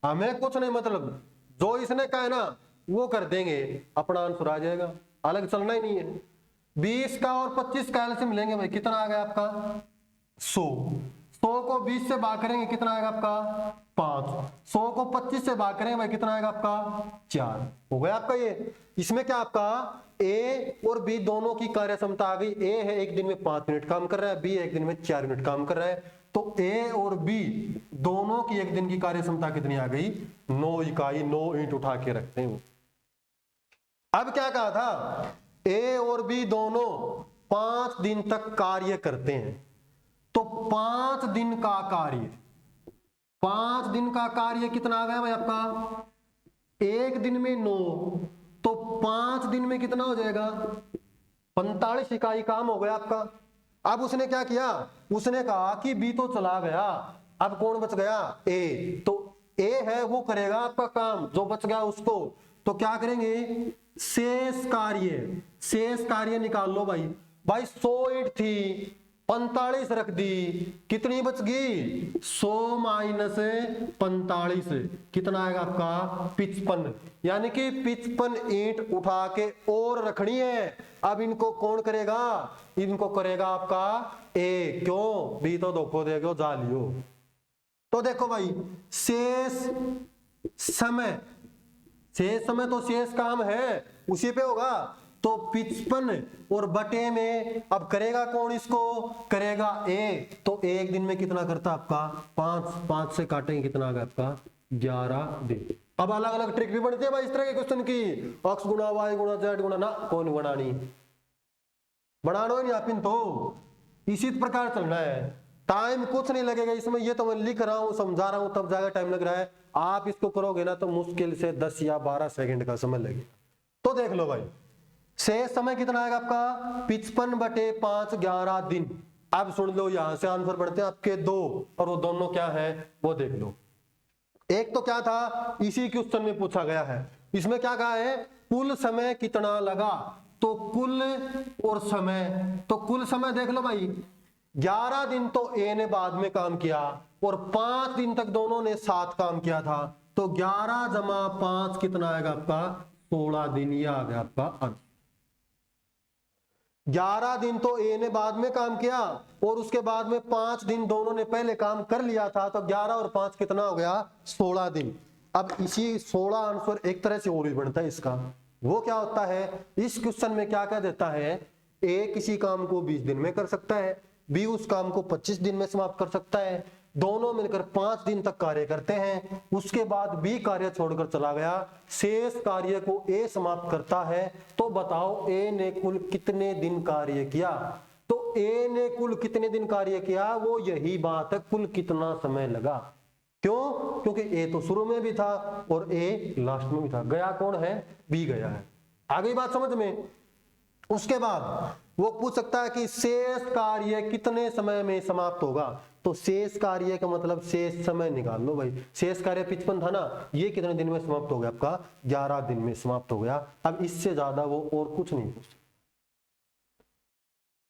Speaker 1: हमें कुछ नहीं, मतलब जो इसने कहा है ना वो कर देंगे, अपना आंसर आ जाएगा, अलग चलना ही नहीं है। 20 का और 25 का एलसीएम लेंगे भाई, कितना आ गया आपका 100। 100 को 20 से भाग करेंगे कितना आएगा आपका 5। 100 को 25 से भाग करेंगे भाई कितना आएगा आपका 4। हो गया आपका ये। इसमें क्या आपका ए और बी दोनों की कार्य क्षमता आ गई। ए है एक दिन में 5 मिनट काम कर रहा है, बी एक दिन में 4 मिनट काम कर रहा है। तो ए और बी दोनों की एक दिन की कार्य क्षमता कितनी आ गई, 9 इकाई। 9 ईंट उठा के रखते हैं। अब क्या कहा था, ए और बी दोनों 5 दिन तक कार्य करते हैं। तो 5 दिन का कार्य, 5 दिन का कार्य कितना आ गया भाई आपका, एक दिन में 9, तो 5 दिन में कितना हो जाएगा 45 इकाई काम हो गया आपका। अब उसने क्या किया, उसने कहा कि बी तो चला गया, अब कौन बच गया ए। तो ए है वो करेगा आपका काम, जो बच गया उसको। तो क्या करेंगे, शेष कार्य, शेष कार्य निकाल लो भाई। भाई 100 ईंट थी, 45 रख दी, कितनी बच गई 100 माइनस 45 कितना आएगा आपका 55। यानी कि 55 ईंट उठा के और रखनी है। अब इनको कौन करेगा, इनको करेगा आपका ए। क्यों, बी तो धोखो देगा जा लियो। तो देखो भाई शेष समय, शेष समय तो शेष काम है उसी पे होगा। तो 55 और बटे में अब करेगा कौन, इसको करेगा ए। तो एक दिन में कितना करता आपका 5 से काटेंगे कितना आ गया आपका 11 दिन। अब अलग अलग ट्रिक भी बनती है भाई इस तरह के क्वेश्चन की, x गुणा y गुणा z गुणा ना, कौन बनानी, बनाना ही नहीं आप इन, तो इसी प्रकार चलना है। टाइम कुछ नहीं लगेगा इसमें, ये तो मैं लिख रहा हूं समझा रहा हूं तब जाकर टाइम लग रहा है। आप इसको करोगे ना तो मुश्किल से 10 या 12 सेकंड का समय लगेगा। तो देख लो भाई शेष समय कितना आएगा आपका 55 बटे 5 11 दिन। अब सुन लो यहां से आंसर बढ़ते हैं आपके 2, और वो दोनों क्या है वो देख लो। एक तो क्या था इसी क्वेश्चन में पूछा गया है, इसमें क्या कहा है कुल समय कितना लगा। तो कुल और समय, तो कुल समय देख लो भाई 11 दिन तो ए ने बाद में काम किया और 5 दिन तक दोनों ने साथ काम किया था। तो 11 जमा 5 कितना आएगा आपका 16 दिन। ये आ गया आपका आंसर। 11 दिन तो ए ने बाद में काम किया और उसके बाद में 5 दिन दोनों ने पहले काम कर लिया था, तो 11 और 5 कितना हो गया? 16 दिन। अब इसी 16 आंसर एक तरह से और भी बनता है इसका। वो क्या होता है, इस क्वेश्चन में क्या कह देता है, ए किसी काम को 20 दिन में कर सकता है, बी उस काम को 25 दिन में समाप्त कर सकता है, दोनों मिलकर 5 दिन तक कार्य करते हैं, उसके बाद बी कार्य छोड़कर चला गया, शेष कार्य को ए समाप्त करता है, तो बताओ ए ने कुल कितने दिन कार्य किया? तो ए ने कुल कितने दिन कार्य किया, वो यही बात है, कुल कितना समय लगा। क्यों? क्योंकि ए तो शुरू में भी था और ए लास्ट में भी था। गया कौन है? बी गया है। आ गई बात समझ में? उसके बाद वो पूछ सकता है कि शेष कार्य कितने समय में समाप्त होगा। तो शेष कार्य का मतलब शेष समय निकाल लो भाई। शेष कार्य 55 था ना, ये कितने दिन में समाप्त हो गया? आपका 11 दिन में समाप्त हो गया। अब इससे ज्यादा वो और कुछ नहीं पूछ।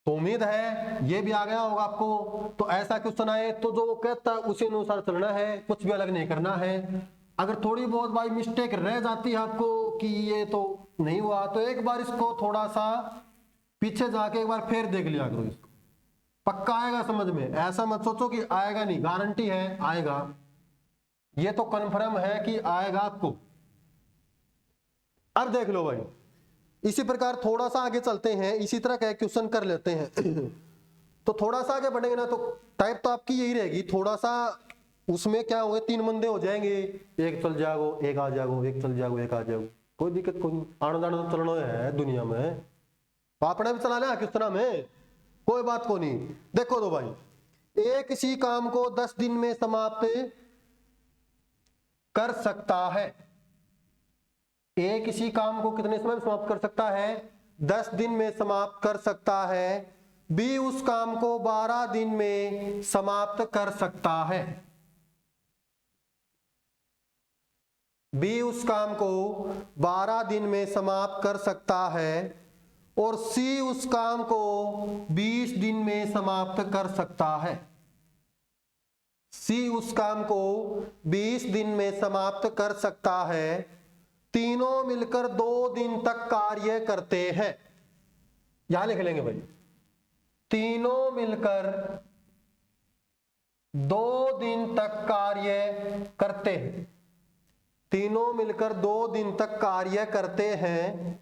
Speaker 1: तो उम्मीद है ये भी आ गया होगा आपको। तो ऐसा क्वेश्चन आए तो जो वो कहता है उसी अनुसार चलना है, कुछ भी अलग नहीं करना है। अगर थोड़ी बहुत भाई मिस्टेक रह जाती है आपको कि ये तो नहीं हुआ, तो एक बार इसको थोड़ा सा पीछे जाके एक बार फिर देख लिया करो इसको, पक्का आएगा समझ में। ऐसा मत सोचो कि आएगा नहीं, गारंटी है आएगा, ये तो कन्फर्म है कि आएगा आपको। अब देख लो भाई, इसी प्रकार थोड़ा सा आगे चलते हैं, इसी तरह का क्वेश्चन कर लेते हैं। तो थोड़ा सा आगे बढ़ेंगे ना, तो टाइप तो आपकी यही रहेगी। थोड़ा सा उसमें क्या होगा, 3 बंदे हो जाएंगे, एक चल जाओ एक आ जाओ, एक चल जाओ एक आ जाओ, कोई दिक्कत कोई नहीं। आना जाना तो चलना है दुनिया में, तो अपना भी चला लेना किस तरह में, कोई बात को नहीं। देखो तो भाई, एक किसी काम को 10 दिन में समाप्त कर सकता है। ए किसी काम को कितने समय में समाप्त कर सकता है? 10 दिन में समाप्त कर सकता है। बी उस काम को 12 दिन में समाप्त कर सकता है। बी उस काम को 12 दिन में समाप्त कर सकता है और सी उस काम को 20 दिन में समाप्त कर सकता है। सी उस काम को 20 दिन में समाप्त कर सकता है। तीनों मिलकर 2 दिन तक कार्य करते हैं। यहां लिख लेंगे भाई, तीनों मिलकर 2 दिन तक कार्य करते हैं। तीनों मिलकर 2 दिन तक कार्य करते हैं,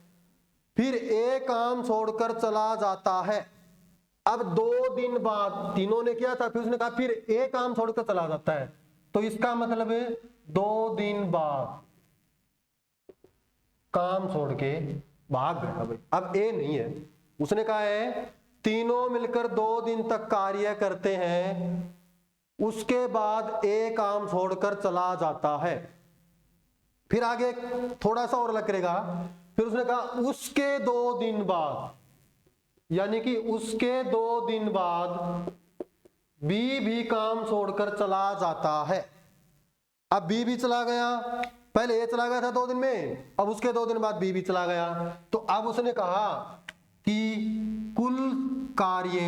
Speaker 1: फिर एक काम छोड़कर चला जाता है। अब 2 दिन बाद तीनों ने किया था, फिर उसने कहा फिर एक काम छोड़कर चला जाता है, तो इसका मतलब है 2 दिन बाद काम छोड़ के भाग गया भाई। अब ए नहीं है, उसने कहा है तीनों मिलकर 2 दिन तक कार्य करते हैं, उसके बाद ए काम छोड़कर चला जाता है। फिर आगे थोड़ा सा और अलग करेगा, फिर उसने कहा उसके 2 दिन बाद, यानी कि उसके 2 दिन बाद बी भी काम छोड़कर चला जाता है। अब बी भी चला गया, पहले ए चला गया था 2 दिन में, अब उसके 2 दिन बाद बी भी चला गया। तो अब उसने कहा कि कुल कार्य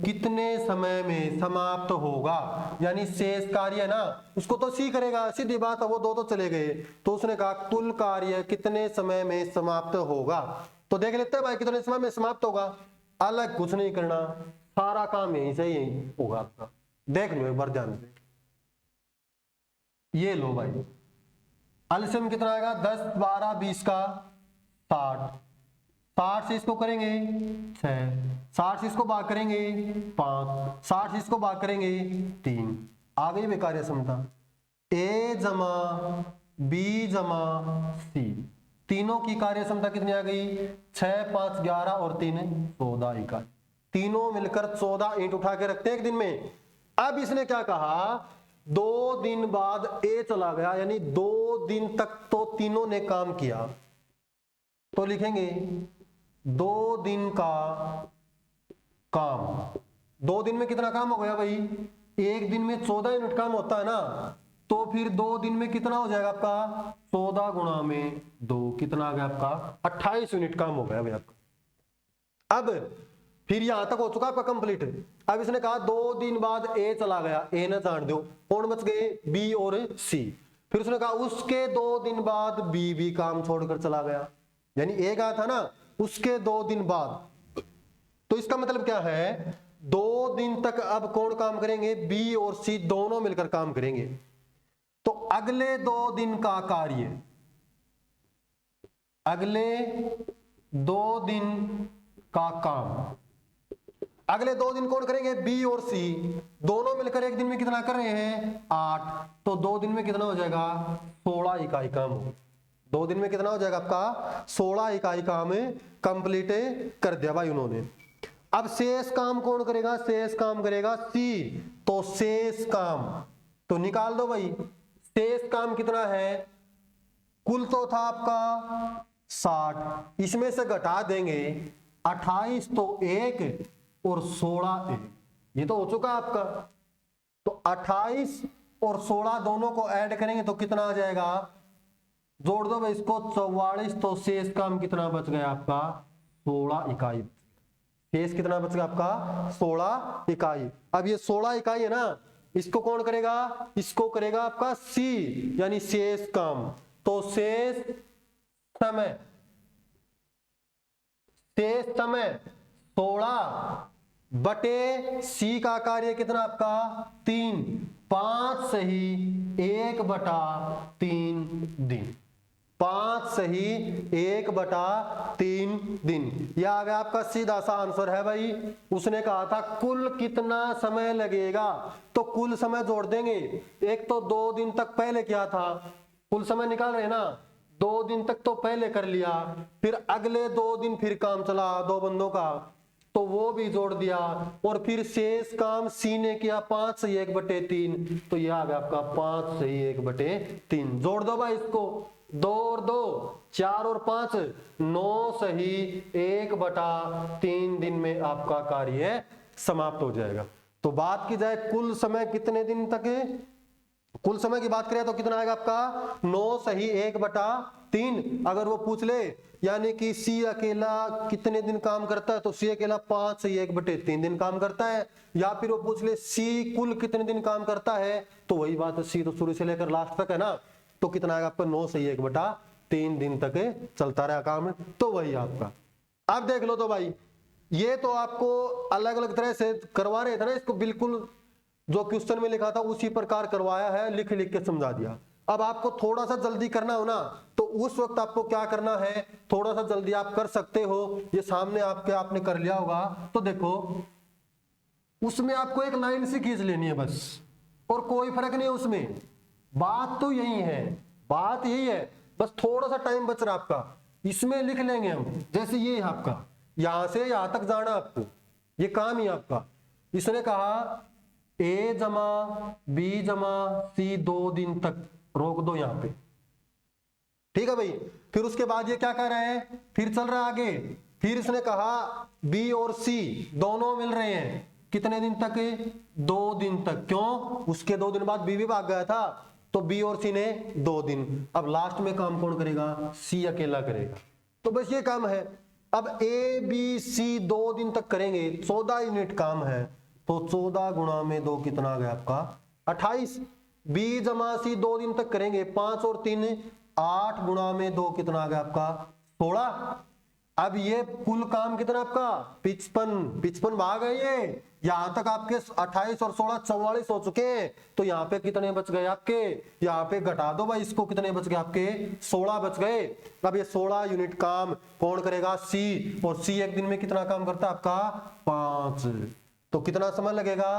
Speaker 1: कितने समय में समाप्त होगा, यानी शेष कार्य ना उसको तो सी करेगा, सीधी बात है, वो 2 तो चले गए। तो उसने कहा कुल कार्य कितने समय में समाप्त होगा। तो देख लेते हैं भाई कितने समय में समाप्त होगा, अलग कुछ नहीं करना, सारा काम यहीं से यही होगा आपका। देख लो एक बार ध्यान से, ये लो भाई, एलसीएम कितना आएगा, 10 12 20 का 60, 60 से इसको करेंगे 6, 60 से इसको भाग करेंगे 5, 60 से इसको भाग करेंगे 3। आ गई बेकार समता, ए जमा बी जमा सी, तीनों की कार्य क्षमता कितनी आ गई, 6 5 11 और 3 14 इकाई। तीनों मिलकर 14 ईंट उठा के रखते हैं एक दिन में। अब इसने क्या कहा, 2 दिन बाद ए चला गया, यानी 2 दिन तक तो तीनों ने काम किया। तो लिखेंगे 2 दिन का काम। 2 दिन में कितना काम हो गया भाई, एक दिन में 14 यूनिट काम होता है ना, तो फिर 2 दिन में कितना हो जाएगा आपका, 14 गुणा में 2 कितना आ गया आपका, 28 यूनिट काम हो गया भाई आपका। अब फिर यहां तक हो चुका आपका कंप्लीट। अब इसने कहा 2 दिन बाद ए चला गया, ए ने जान दो, कौन बच गए, बी और सी। फिर उसने कहा उसके 2 दिन बाद बी भी काम छोड़कर चला गया, यानी ए गया था ना, उसके 2 दिन बाद तो इसका मतलब क्या है, 2 दिन तक अब कौन काम करेंगे, बी और सी दोनों मिलकर काम करेंगे। तो अगले 2 दिन का कार्य, अगले 2 दिन का काम, अगले 2 दिन कौन करेंगे, बी और सी दोनों मिलकर एक दिन में कितना कर रहे हैं, 8। तो 2 दिन में कितना हो जाएगा, 16 इकाई काम हो। 2 दिन में कितना हो जाएगा आपका, 16 इकाई काम कंप्लीट कर दिया भाई उन्होंने। अब शेष काम कौन करेगा, शेष काम करेगा सी। तो शेष काम तो निकाल दो भाई, शेष काम कितना है, कुल तो था आपका 60, इसमें से घटा देंगे 28 तो 1 और 16 1, ये तो हो चुका आपका। तो 28 और 16 दोनों को ऐड करेंगे तो कितना आ जाएगा, जोड़ दो भाई इसको, 44। तो शेष काम कितना बच गया आपका, 16 इकाई। शेष कितना बच गया आपका, 16 इकाई। अब ये 16 इकाई है ना, इसको कौन करेगा, इसको करेगा आपका सी, यानी शेष काम। तो शेष समय, शेष समय 16 बटे सी का कार्य कितना आपका 3, 5 सही 1/3 दिन, 5 सही 1/3 दिन। यह आ गया आपका सीधा सा आंसर है भाई। उसने कहा था कुल कितना समय लगेगा, तो कुल समय जोड़ देंगे। एक तो 2 दिन तक पहले क्या था, कुल समय निकाल रहे ना, 2 दिन तक तो पहले कर लिया, फिर अगले 2 दिन फिर काम चला 2 बंदों का, तो वो भी जोड़ दिया, और फिर शेष काम सी ने किया 5 सही 1/3। तो यह आ गया आपका 5 सही 1/3। जोड़ दो भाई इसको, 2 और 2 4 और 5 9 सही 1/3 दिन में आपका कार्य समाप्त हो जाएगा। तो बात की जाए कुल समय कितने दिन तक है, कुल समय की बात करें तो कितना आएगा आपका 9 सही 1/3। अगर वो पूछ ले यानी कि सी अकेला कितने दिन काम करता है, तो सी अकेला 5 सही 1/3 दिन काम करता है। या फिर वो पूछ ले सी कुल कितने दिन काम करता है, तो वही बात है, सी तो शुरू से लेकर लास्ट तक है ना, तो कितना आएगा आपका 9 सही 1/3 दिन तक चलता रहा काम, तो वही आपका। अब देख लो तो भाई, ये तो आपको अलग अलग तरह से करवा रहे थे ना, इसको बिल्कुल जो क्वेश्चन में लिखा था उसी प्रकार करवाया है, लिख लिख के समझा दिया। अब आपको थोड़ा सा जल्दी करना हो ना, तो उस वक्त आपको क्या करना है, थोड़ा सा जल्दी आप कर सकते हो। ये सामने आपके आपने कर लिया होगा, तो देखो उसमें आपको एक लाइन से खींच लेनी है बस, और कोई फर्क नहीं है उसमें। बात तो यही है, बात यही है, बस थोड़ा सा टाइम बच रहा आपका, इसमें लिख लेंगे हम। जैसे ये है आपका, यहां से यहां तक जाना आपको, ये काम ही आपका। इसने कहा ए जमा बी जमा सी 2 दिन तक रोक दो यहां पे, ठीक है भाई। फिर उसके बाद ये क्या कर रहा है, फिर चल रहा है आगे। फिर इसने कहा बी और सी दोनों मिल रहे हैं कितने दिन तक, 2 दिन तक। क्यों, उसके 2 दिन बाद बी भी भाग गया था, तो बी और सी ने 2 दिन। अब लास्ट में काम कौन करेगा, सी अकेला करेगा। तो बस ये काम है। अब ए बी सी 2 दिन तक करेंगे, 14 यूनिट काम है, तो 14 गुणा में 2 कितना आ गया आपका 28। बी जमा सी 2 दिन तक करेंगे, 5 और 3 8 गुणा में 2 कितना आ गया आपका 16। अब ये कुल काम कितना आपका 55 भाग है ये, यहां तक आपके 28 और 16 44 हो चुके हैं। तो यहाँ पे कितने बच गए आपके, यहाँ पे घटा दो भाई इसको, कितने बच गए आपके 16 बच गए। अब ये 16 यूनिट काम कौन करेगा, सी, और सी एक दिन में कितना काम करता है आपका 5। तो कितना समय लगेगा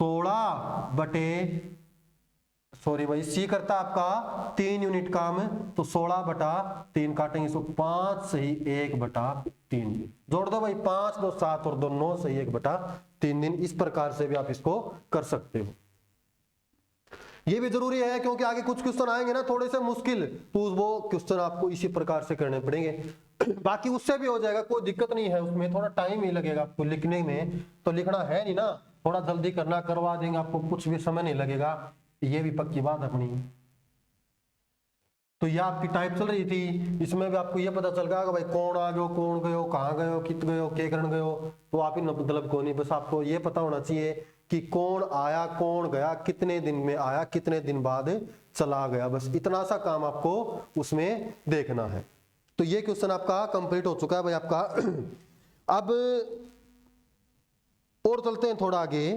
Speaker 1: 16 बटे, सॉरी भाई सी करता आपका 3 यूनिट काम, तो 16/3 काटेंगे इसको, 5 सही 1/3। जोड़ दो भाई, 5 2 7 और 2 9 सही 1/3 दिन। इस प्रकार से भी आप इसको कर सकते हो। ये भी जरूरी है क्योंकि आगे कुछ क्वेश्चन आएंगे ना थोड़े से मुश्किल, तो वो क्वेश्चन आपको इसी प्रकार से करने पड़ेंगे। बाकी उससे भी हो जाएगा, कोई दिक्कत नहीं है, उसमें थोड़ा टाइम ही लगेगा आपको लिखने में, तो लिखना है नहीं ना, थोड़ा जल्दी करना, करवा देंगे आपको, कुछ भी समय नहीं लगेगा, ये भी पक्की बात अपनी। तो ये आपकी टाइप चल रही थी, इसमें भी आपको ये पता चल गया कि भाई कौन आ गयो, कौन गयो, कहाँ गयो, कित गयो, क्या करन गयो, तो आप ही मतलब को नहीं, बस आपको ये पता होना चाहिए कि कौन आया, कौन गया, कितने दिन में आया, कितने दिन बाद चला गया, बस इतना सा काम आपको उसमें देखना है। तो ये क्वेश्चन आपका कंप्लीट हो चुका है भाई आपका। अब और चलते हैं थोड़ा आगे,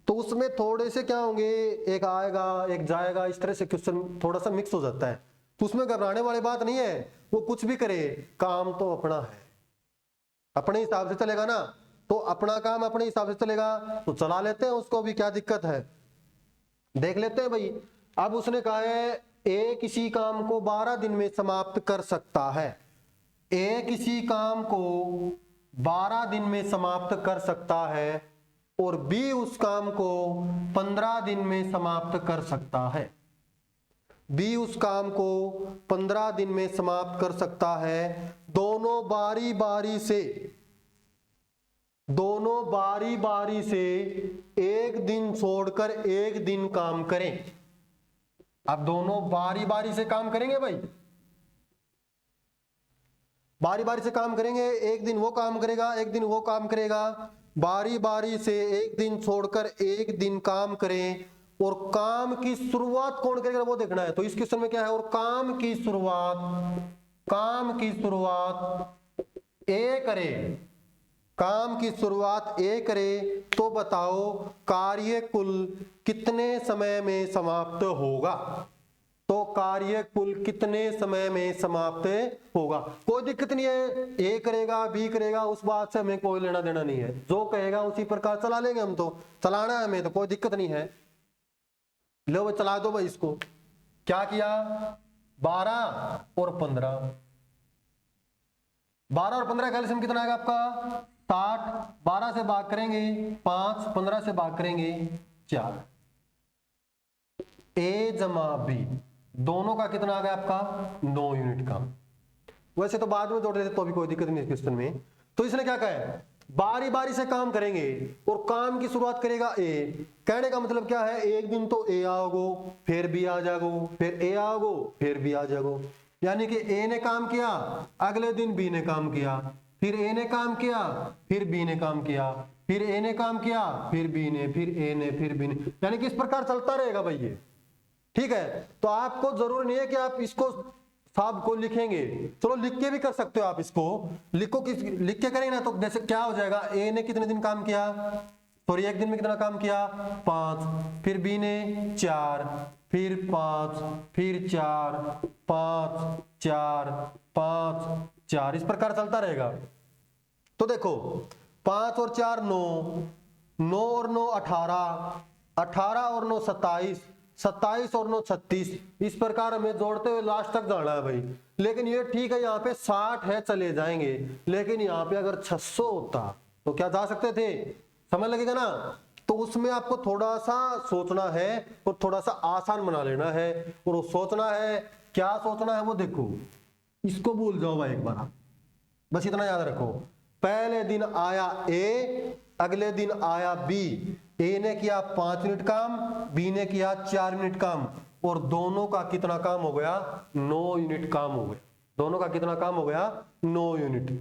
Speaker 1: तो उसमें थोड़े से क्या होंगे, एक आएगा एक जाएगा, इस तरह से क्वेश्चन थोड़ा सा मिक्स हो जाता है। तो उसमें घबराने वाली बात नहीं है, वो कुछ भी करे काम तो अपना है, अपने हिसाब से चलेगा ना, तो अपना काम अपने हिसाब से चलेगा तो चला लेते हैं उसको भी, क्या दिक्कत है। देख लेते हैं भाई। अब उसने कहा है ए किसी काम को 12 दिन में समाप्त कर सकता है, ए किसी काम को 12 दिन में समाप्त कर सकता है और बी उस काम को 15 दिन में समाप्त कर सकता है। बी उस काम को 15 दिन में समाप्त कर सकता है। दोनों बारी बारी से एक दिन छोड़कर एक दिन काम करें। अब दोनों बारी बारी से काम करेंगे भाई, बारी बारी से काम करेंगे, एक दिन वो काम करेगा एक दिन वो काम करेगा, बारी बारी से एक दिन छोड़कर एक दिन काम करें। और काम की शुरुआत कौन करेगा वो देखना है। तो इस क्वेश्चन में क्या है, और काम की शुरुआत ए करे, काम की शुरुआत ए करे, तो बताओ कार्य कुल कितने समय में समाप्त होगा। तो कार्य कुल कितने समय में समाप्त होगा। कोई दिक्कत नहीं है, ए करेगा बी करेगा, उस बात से हमें कोई लेना देना नहीं है, जो कहेगा उसी प्रकार चला लेंगे हम, तो चलाना है हमें तो कोई दिक्कत नहीं है। लो भाई चला दो भाई इसको। क्या किया, 12 और 15, 12 और 15 का एलसीएम कितना आएगा आपका 60। 12 से भाग करेंगे 5, 15 से भाग करेंगे 4। ए जमा बी दोनों का कितना आ गया आपका 9 यूनिट का। वैसे तो बाद में जोड़ देते तो भी कोई दिक्कत नहीं क्वेश्चन में। तो इसने क्या कहा है, बारी बारी से काम करेंगे और काम की शुरुआत करेगा ए। कहने का मतलब क्या है, एक दिन तो ए आओगो फिर बी आ जागो, फिर ए आओगो फिर बी आ जागो। यानी कि ए ने काम किया, अगले दिन बी ने काम किया, फिर ए ने काम किया, फिर बी ने काम किया, फिर ए ने काम किया, फिर बी ने, फिर ए ने, फिर बी ने, यानी कि इस प्रकार चलता रहेगा भाई ये। ठीक है, तो आपको जरूर नहीं है कि आप इसको साहब को लिखेंगे, चलो लिख के भी कर सकते हो आप। इसको लिखो, लिख के करेंगे ना तो जैसे क्या हो जाएगा, ए ने कितने दिन काम किया, सॉरी एक दिन में कितना काम किया 5, फिर बी ने 4, फिर 5, फिर 4, 5, 4, 5, 4, इस प्रकार चलता रहेगा। तो देखो 5 और 4 9, 9 और 9 18, 18 और 9 27, 27 और 9 36, इस प्रकार हमें जोड़ते हुए लास्ट तक जाना है भाई। लेकिन ये ठीक है, यहाँ पे 60 है चले जाएंगे, लेकिन यहाँ पे अगर 600 होता तो क्या जा सकते थे, समझ लगेगा ना। तो उसमें आपको थोड़ा सा सोचना है और थोड़ा सा आसान बना लेना है। और वो सोचना है, क्या सोचना है वो देखो, इसको भूल जाओ भाई एक बार, बस इतना याद रखो। पहले दिन आया ए, अगले दिन आया बी, ए ने किया 5 यूनिट काम, बी ने किया 4 यूनिट काम, और दोनों का कितना काम हो गया 9 यूनिट काम हो गया। दोनों का कितना काम हो गया 9 यूनिट।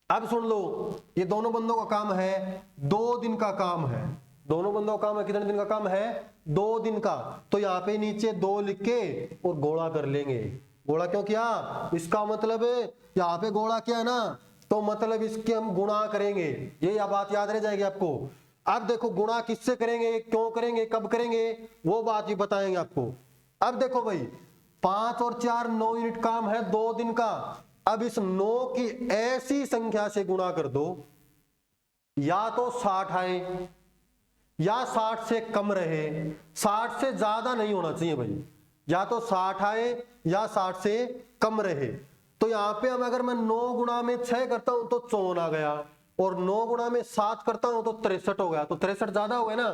Speaker 1: अब सुन लो, ये दोनों बंदों का काम है 2 दिन का काम है। दोनों बंदों का काम है, कितने दिन का काम है 2 दिन का। तो यहाँ पे नीचे 2 लिख के और गोला कर लेंगे। गोला क्यों किया, इसका मतलब यहाँ पे गोला किया है ना, तो मतलब इसके हम गुणा करेंगे, ये बात याद रह जाएगी आपको। अब देखो गुणा किससे करेंगे, क्यों करेंगे, कब करेंगे, वो बात भी बताएंगे आपको। अब देखो भाई 5 और 4 9 यूनिट काम है 2 दिन का। अब इस 9 की ऐसी संख्या से गुणा कर दो, या तो 60 आए या 60 से कम रहे, 60 से ज्यादा नहीं होना चाहिए भाई, या तो 60 आए या 60 से कम रहे। तो यहां पे अब अगर मैं 9 गुणा में 6 करता हूं तो 54 आ गया, और 9 गुणा में 7 करता हूं तो 63 हो गया। तो 63 ज्यादा हो गया ना,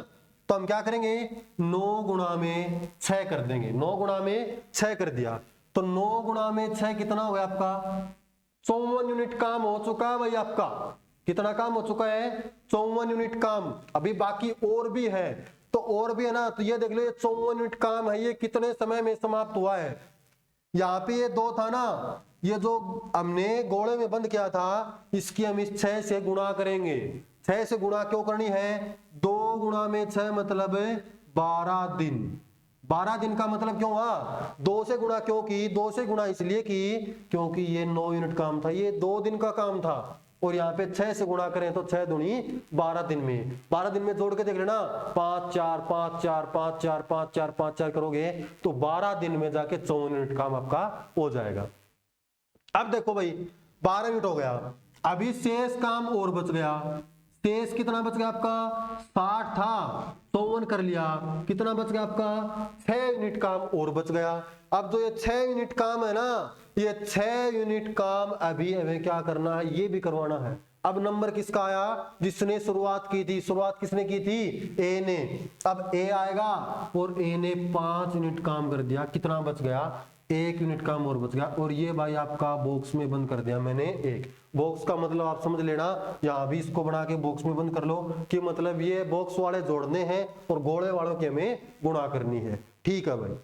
Speaker 1: तो हम क्या करेंगे 9 गुणा में 6 कर देंगे। 9 गुणा में 6 कर दिया, तो 9 गुणा में 6 कितना हो गया आपका 54 यूनिट काम हो चुका है भाई आपका। कितना काम हो चुका है 54 यूनिट काम। अभी बाकी और भी है, तो और भी है ना, तो ये देख लो 54 यूनिट काम है, ये कितने समय में समाप्त हुआ है। यहाँ पे ये 2 था ना, ये जो हमने गोले में बंद किया था, इसकी हम इस 6 से गुणा करेंगे। 6 से गुणा क्यों करनी है, 2 गुणा में 6 मतलब 12 दिन। 12 दिन का मतलब क्यों हुआ, 2 से गुणा क्यों की, 2 से गुणा इसलिए की क्योंकि ये 9 यूनिट काम था, ये 2 दिन का काम था। और यहाँ पे 6 से गुणा करें तो 6 दूनी 12 दिन में, 12 दिन में जोड़ के देख लेना, 5 4 5 4 5 4 5 4 5 4 करोगे तो 12 दिन में जाके 54 यूनिट काम आपका हो जाएगा। अब देखो भाई 12 यूनिट हो गया, अभी शेष काम और बच गया, शेष कितना बच गया आपका 60 था, 54 कर लिया, कितना बच गया आपका 6 यूनिट काम और बच गया। अब जो ये 6 यूनिट काम है ना, ये 6 यूनिट काम अभी हमें क्या करना है, ये भी करवाना है। अब नंबर किसका आया, जिसने शुरुआत की थी, शुरुआत किसने की थी, ए ने। अब ए आएगा और ए ने 5 यूनिट काम कर दिया, कितना बच गया 1 यूनिट काम और बच गया। और ये भाई आपका बॉक्स में बंद कर दिया मैंने 1, बॉक्स का मतलब आप समझ लेना, यहाँ भी इसको बना के बॉक्स में बंद कर लो कि मतलब ये बॉक्स वाले जोड़ने हैं और गोले वालों की हमें गुणा करनी है। ठीक है भाई,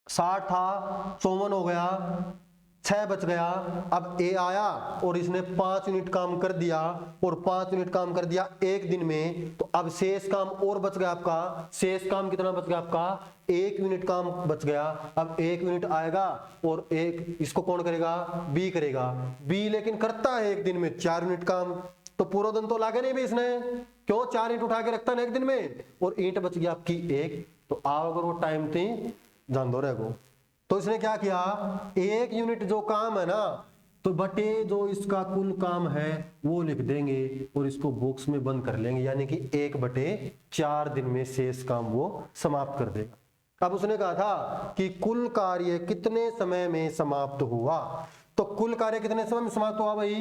Speaker 1: 60 था, 54 हो गया, 6 बच गया। अब ए आया और इसने 5 यूनिट काम कर दिया और 5 यूनिट काम कर दिया 1 दिन में, तो अब शेष काम और बच गया आपका, शेष काम कितना बच गया आपका 1 यूनिट काम बच गया। अब 1 यूनिट आएगा और एक इसको कौन करेगा, बी करेगा, बी लेकिन करता है 1 दिन में 4 यूनिट काम, तो पूरा दिन तो लागे नहीं भी इसने, क्यों 4 ईंट उठा के रखता है 1 दिन में, और ईंट बच गया आपकी 1, तो आओ अगर वो टाइम थी जान दो रहेगो। तो इसने क्या किया, 1 यूनिट जो काम है ना, तो बटे जो इसका कुल काम है वो लिख देंगे और इसको बॉक्स में बंद कर लेंगे, यानी कि 1/4 दिन में शेष काम वो समाप्त कर देगा। अब उसने कहा था कि कुल कार्य कितने समय में समाप्त हुआ, तो कुल कार्य कितने समय में समाप्त हुआ भाई,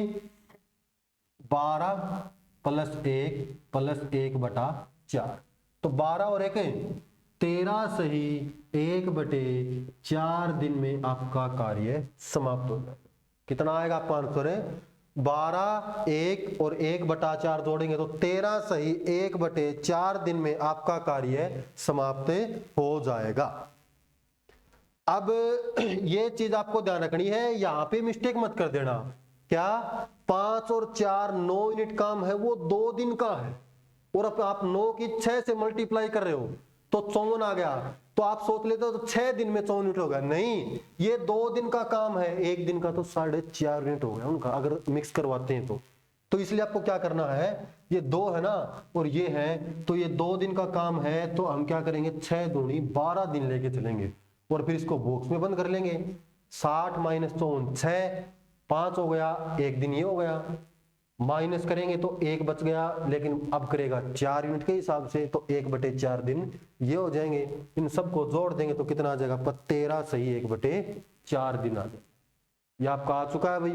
Speaker 1: 12 + 1 + 1/4, तो 12 और 1 13 सही 1/4 दिन में आपका कार्य समाप्त हो जाएगा। कितना आएगा आपका आंसर है 12, 1 और 1/4 जोड़ेंगे तो 13 सही 1/4 दिन में आपका कार्य समाप्त हो जाएगा। अब ये चीज आपको ध्यान रखनी है, यहां पे मिस्टेक मत कर देना, क्या 5 और 4 9 यूनिट काम है वो 2 दिन का है, और अब आप 9 की 6 से मल्टीप्लाई कर रहे हो तो 54 आ गया, तो आप सोच लेते हो तो 6 दिन में 54 यूनिट होगा, नहीं ये 2 दिन का काम है, 1 दिन का तो 4.5 यूनिट हो गया उनका अगर मिक्स करवाते हैं तो इसलिए आपको क्या करना है, ये 2 है ना और ये है, तो ये 2 दिन का काम है, तो हम क्या करेंगे 6 दूनी 12 दिन लेके चलेंगे और फिर इसको बॉक्स में बंद कर लेंगे। 60 - 54 6, 5 हो गया, 1 दिन ये हो गया, माइनस करेंगे तो 1 बच गया, लेकिन अब करेगा 4 यूनिट के हिसाब से, तो 1/4 दिन ये हो जाएंगे। इन सबको जोड़ देंगे तो कितना आ जाएगा 13 सही 1/4 दिन आ जाएगा। ये आपका आ चुका है भाई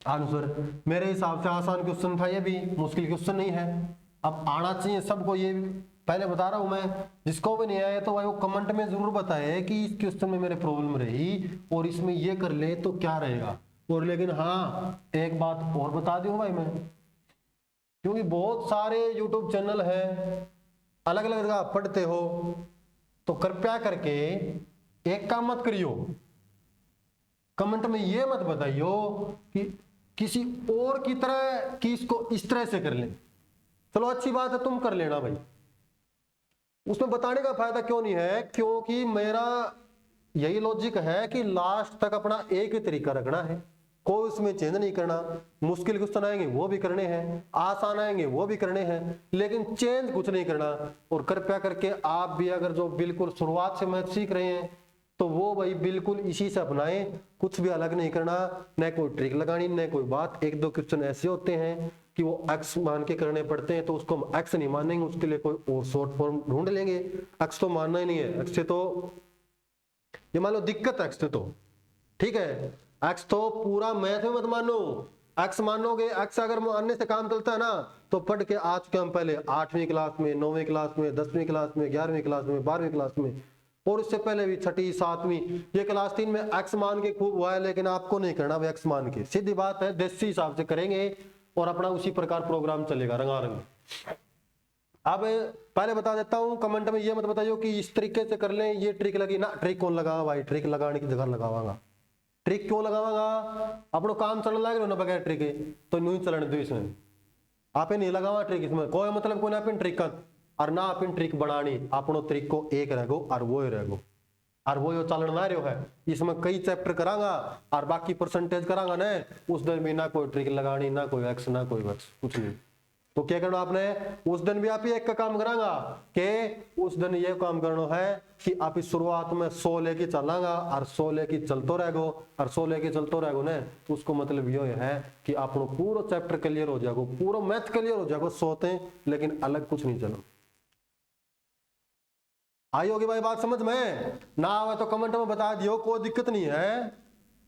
Speaker 1: आंसर। मेरे हिसाब से आसान क्वेश्चन था, ये भी मुश्किल क्वेश्चन नहीं है। अब आना चाहिए सबको, ये पहले बता रहा हूं मैं, जिसको भी नहीं आया तो भाई वो कमेंट में जरूर बताए कि इस क्वेश्चन में मेरे प्रॉब्लम रही और इसमें ये कर ले तो क्या रहेगा। और लेकिन हाँ एक बात और बता दूं भाई मैं, क्योंकि बहुत सारे YouTube चैनल हैं, अलग अलग जगह पढ़ते हो, तो कृपया करके एक काम मत करियो, कमेंट में ये मत बताइयो कि किसी और की तरह कि इसको इस तरह से कर लें। चलो अच्छी बात है तुम कर लेना भाई, उसमें बताने का फायदा क्यों नहीं है, क्योंकि मेरा यही लॉजिक है कि लास्ट तक अपना एक ही तरीका रखना है, कोई उसमें चेंज नहीं करना। मुश्किल क्वेश्चन आएंगे वो भी करने हैं, आसान आएंगे वो भी करने हैं, लेकिन चेंज कुछ नहीं करना। और कृपया करके आप भी अगर जो बिल्कुल शुरुआत से मैथ सीख रहे हैं तो वो भाई बिल्कुल इसी से अपनाएं, कुछ भी अलग नहीं करना, न कोई ट्रिक लगानी न कोई बात। 1-2 क्वेश्चन ऐसे होते हैं कि वो एक्स मान के करने पड़ते हैं, तो उसको हम एक्स नहीं मानेंगे, उसके लिए कोई और शॉर्ट फॉर्म ढूंढ लेंगे। एक्स तो मानना ही नहीं है, एक्स से तो ये मान लो दिक्कत एक्स से तो ठीक है, एक्स तो पूरा मैथ में मत मानो, एक्स मानोगे, एक्स अगर मानने से काम चलता है ना तो पढ़ के आ चुके हम पहले 8वीं क्लास में, 9वीं क्लास में, 10वीं क्लास में, 11वीं क्लास में, 12वीं क्लास में, और उससे पहले भी 6ठी 7वीं, ये क्लास 3 में एक्स मान के खूब हुआ है, लेकिन आपको नहीं करना भाई एक्स मान के, सीधी बात है, देसी हिसाब से करेंगे और अपना उसी प्रकार प्रोग्राम चलेगा रंगारंग। अब पहले बता देता हूं, कमेंट में ये मत बताइए कि इस तरीके से कर लें, ये ट्रिक लगी ना, ट्रिक कौन लगावा भाई, ट्रिक लगाने की जगह लगावांगा, ट्रिक क्यों लगावांगा, अपनो काम चलने लगे ना बगैर ट्रिक तो न्यू ही चलने दो, इसमें आप नहीं लगावा ट्रिक, इसमें कोई मतलब कोई ना ट्रिक का, और ना अपन ट्रिक बनानी, अपनो ट्रिक को एक रहो और वो ही रहो, और वो यो चलन ना रहो है, इसमें कई चैप्टर करांगा और बाकी परसेंटेज करांगा ना, उस दिन भी ना कोई ट्रिक लगानी, ना कोई एक्स, ना कोई बस कुछ नहीं। तो क्या करना आपने, उस दिन भी आप ही एक का काम करांगा कि उस दिन ये काम करना है कि आप इस शुरुआत में 100 लेके चलांगा और 100 लेके चलते रहेगो, और 100 लेके चलते रहेगो ना, तो उसको मतलब ये है कि आप पूरा चैप्टर क्लियर हो जाएगा, पूरा मैथ क्लियर हो जाएगा 100 ते, लेकिन अलग कुछ नहीं चलो। आई होगी भाई बात समझ में? ना आवे तो कमेंट में बता दियो, कोई दिक्कत नहीं है।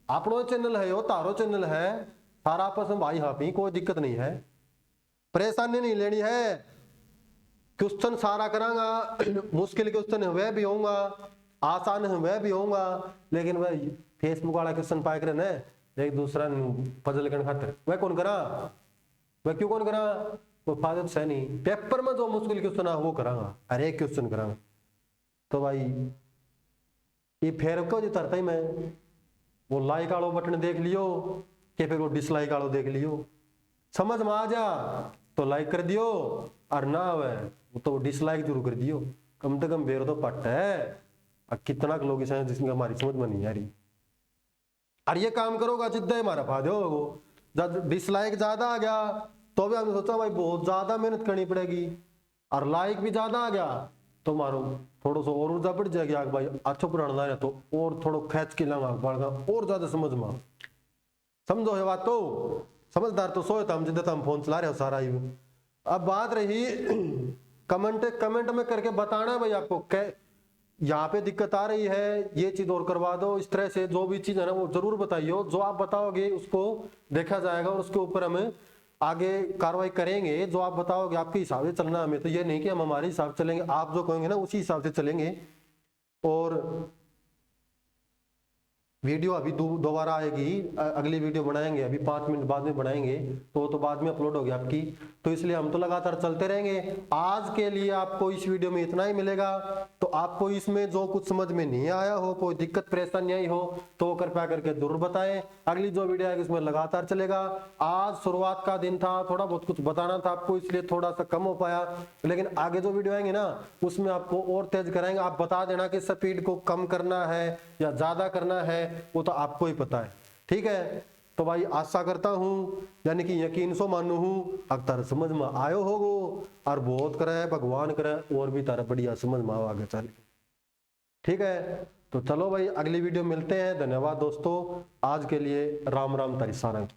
Speaker 1: अपनो चैनल है यो, तारो चैनल है, सारा आपस में भाई हाँ पी, कोई दिक्कत नहीं है, परेशानी नहीं लेनी है। क्वेश्चन सारा करांगा, मुश्किल क्वेश्चन वह भी होगा, आसान है वह भी होगा, लेकिन वह फेसबुक वाला क्वेश्चन पाए करे न एक दूसरा पजल करने खातिर, वह कौन करा, वह क्यों कौन करा, वो फायदा से नहीं। पेपर में जो मुश्किल क्वेश्चन है वो करांगा, हर एक क्वेश्चन करांगा। तो भाई ये फेर को जितरता ही मैं, वो लाइक वालों बटन देख लियो कि फिर वो डिसलाइक वालों देख लियो, समझ में आ जा तो लाइक कर दियो, और ना आवे तो डिसलाइक जरूर कर दियो, कम से कम बेरो तो पट है। कितना लोग हैं जिसमें हमारी समझ में नहीं आ रही, और ये काम करोगा जितना हमारा फायदा होगा। जब डिसलाइक ज्यादा आ गया तो भी हमने सोचा भाई बहुत ज्यादा मेहनत करनी पड़ेगी, और लाइक भी ज्यादा आ गया तो मारो थोड़ा सा और ऊर्जा बढ़ जाएगी भाई, अच्छा पुराना है तो और थोड़ा खेच के लाऊंगा बढ़गा और ज्यादा समझ में, समझो ये बात। तो समझदार तो सोए हम जिद्दत हम फोन चला रहे हो सारा ही। अब बात रही कमेंट में करके बताना भाई आपको यहाँ पे दिक्कत आ रही है, ये चीज और करवा दो, इस तरह से जो भी चीज है ना वो जरूर बताइयो, जो आप बताओगे उसको देखा जाएगा और उसके ऊपर हमें आगे कार्रवाई करेंगे। जो आप बताओगे आपके हिसाब से चलना, हमें तो ये नहीं कि हम हमारे हिसाब से चलेंगे, आप जो कहेंगे ना उसी हिसाब से चलेंगे। और वीडियो अभी दोबारा आएगी, अगली वीडियो बनाएंगे, अभी 5 मिनट बाद में बनाएंगे, तो बाद में अपलोड होगी आपकी, तो इसलिए हम तो लगातार चलते रहेंगे। आज के लिए आपको इस वीडियो में इतना ही मिलेगा। तो आपको इसमें जो कुछ समझ में नहीं आया हो, कोई दिक्कत परेशानी आई हो तो कृपया करके जरूर बताएं। अगली जो वीडियो आएगी उसमें लगातार चलेगा। आज शुरुआत का दिन था, थोड़ा बहुत कुछ बताना था आपको, इसलिए थोड़ा सा कम हो पाया, लेकिन आगे जो वीडियो आएंगे ना उसमें आपको और तेज कराएंगे। आप बता देना कि स्पीड को कम करना है या ज्यादा करना है, वो तो आपको ही पता है, ठीक है। तो भाई आशा करता हूं, यानी कि यकीन सो मानू हूं अक्तर समझ में आयो होगो, और बहुत करे भगवान करे और भी तारा बढ़िया समझ में आओ आगे चल, ठीक है। तो चलो भाई अगली वीडियो मिलते हैं। धन्यवाद दोस्तों, आज के लिए राम राम तारी सारंग।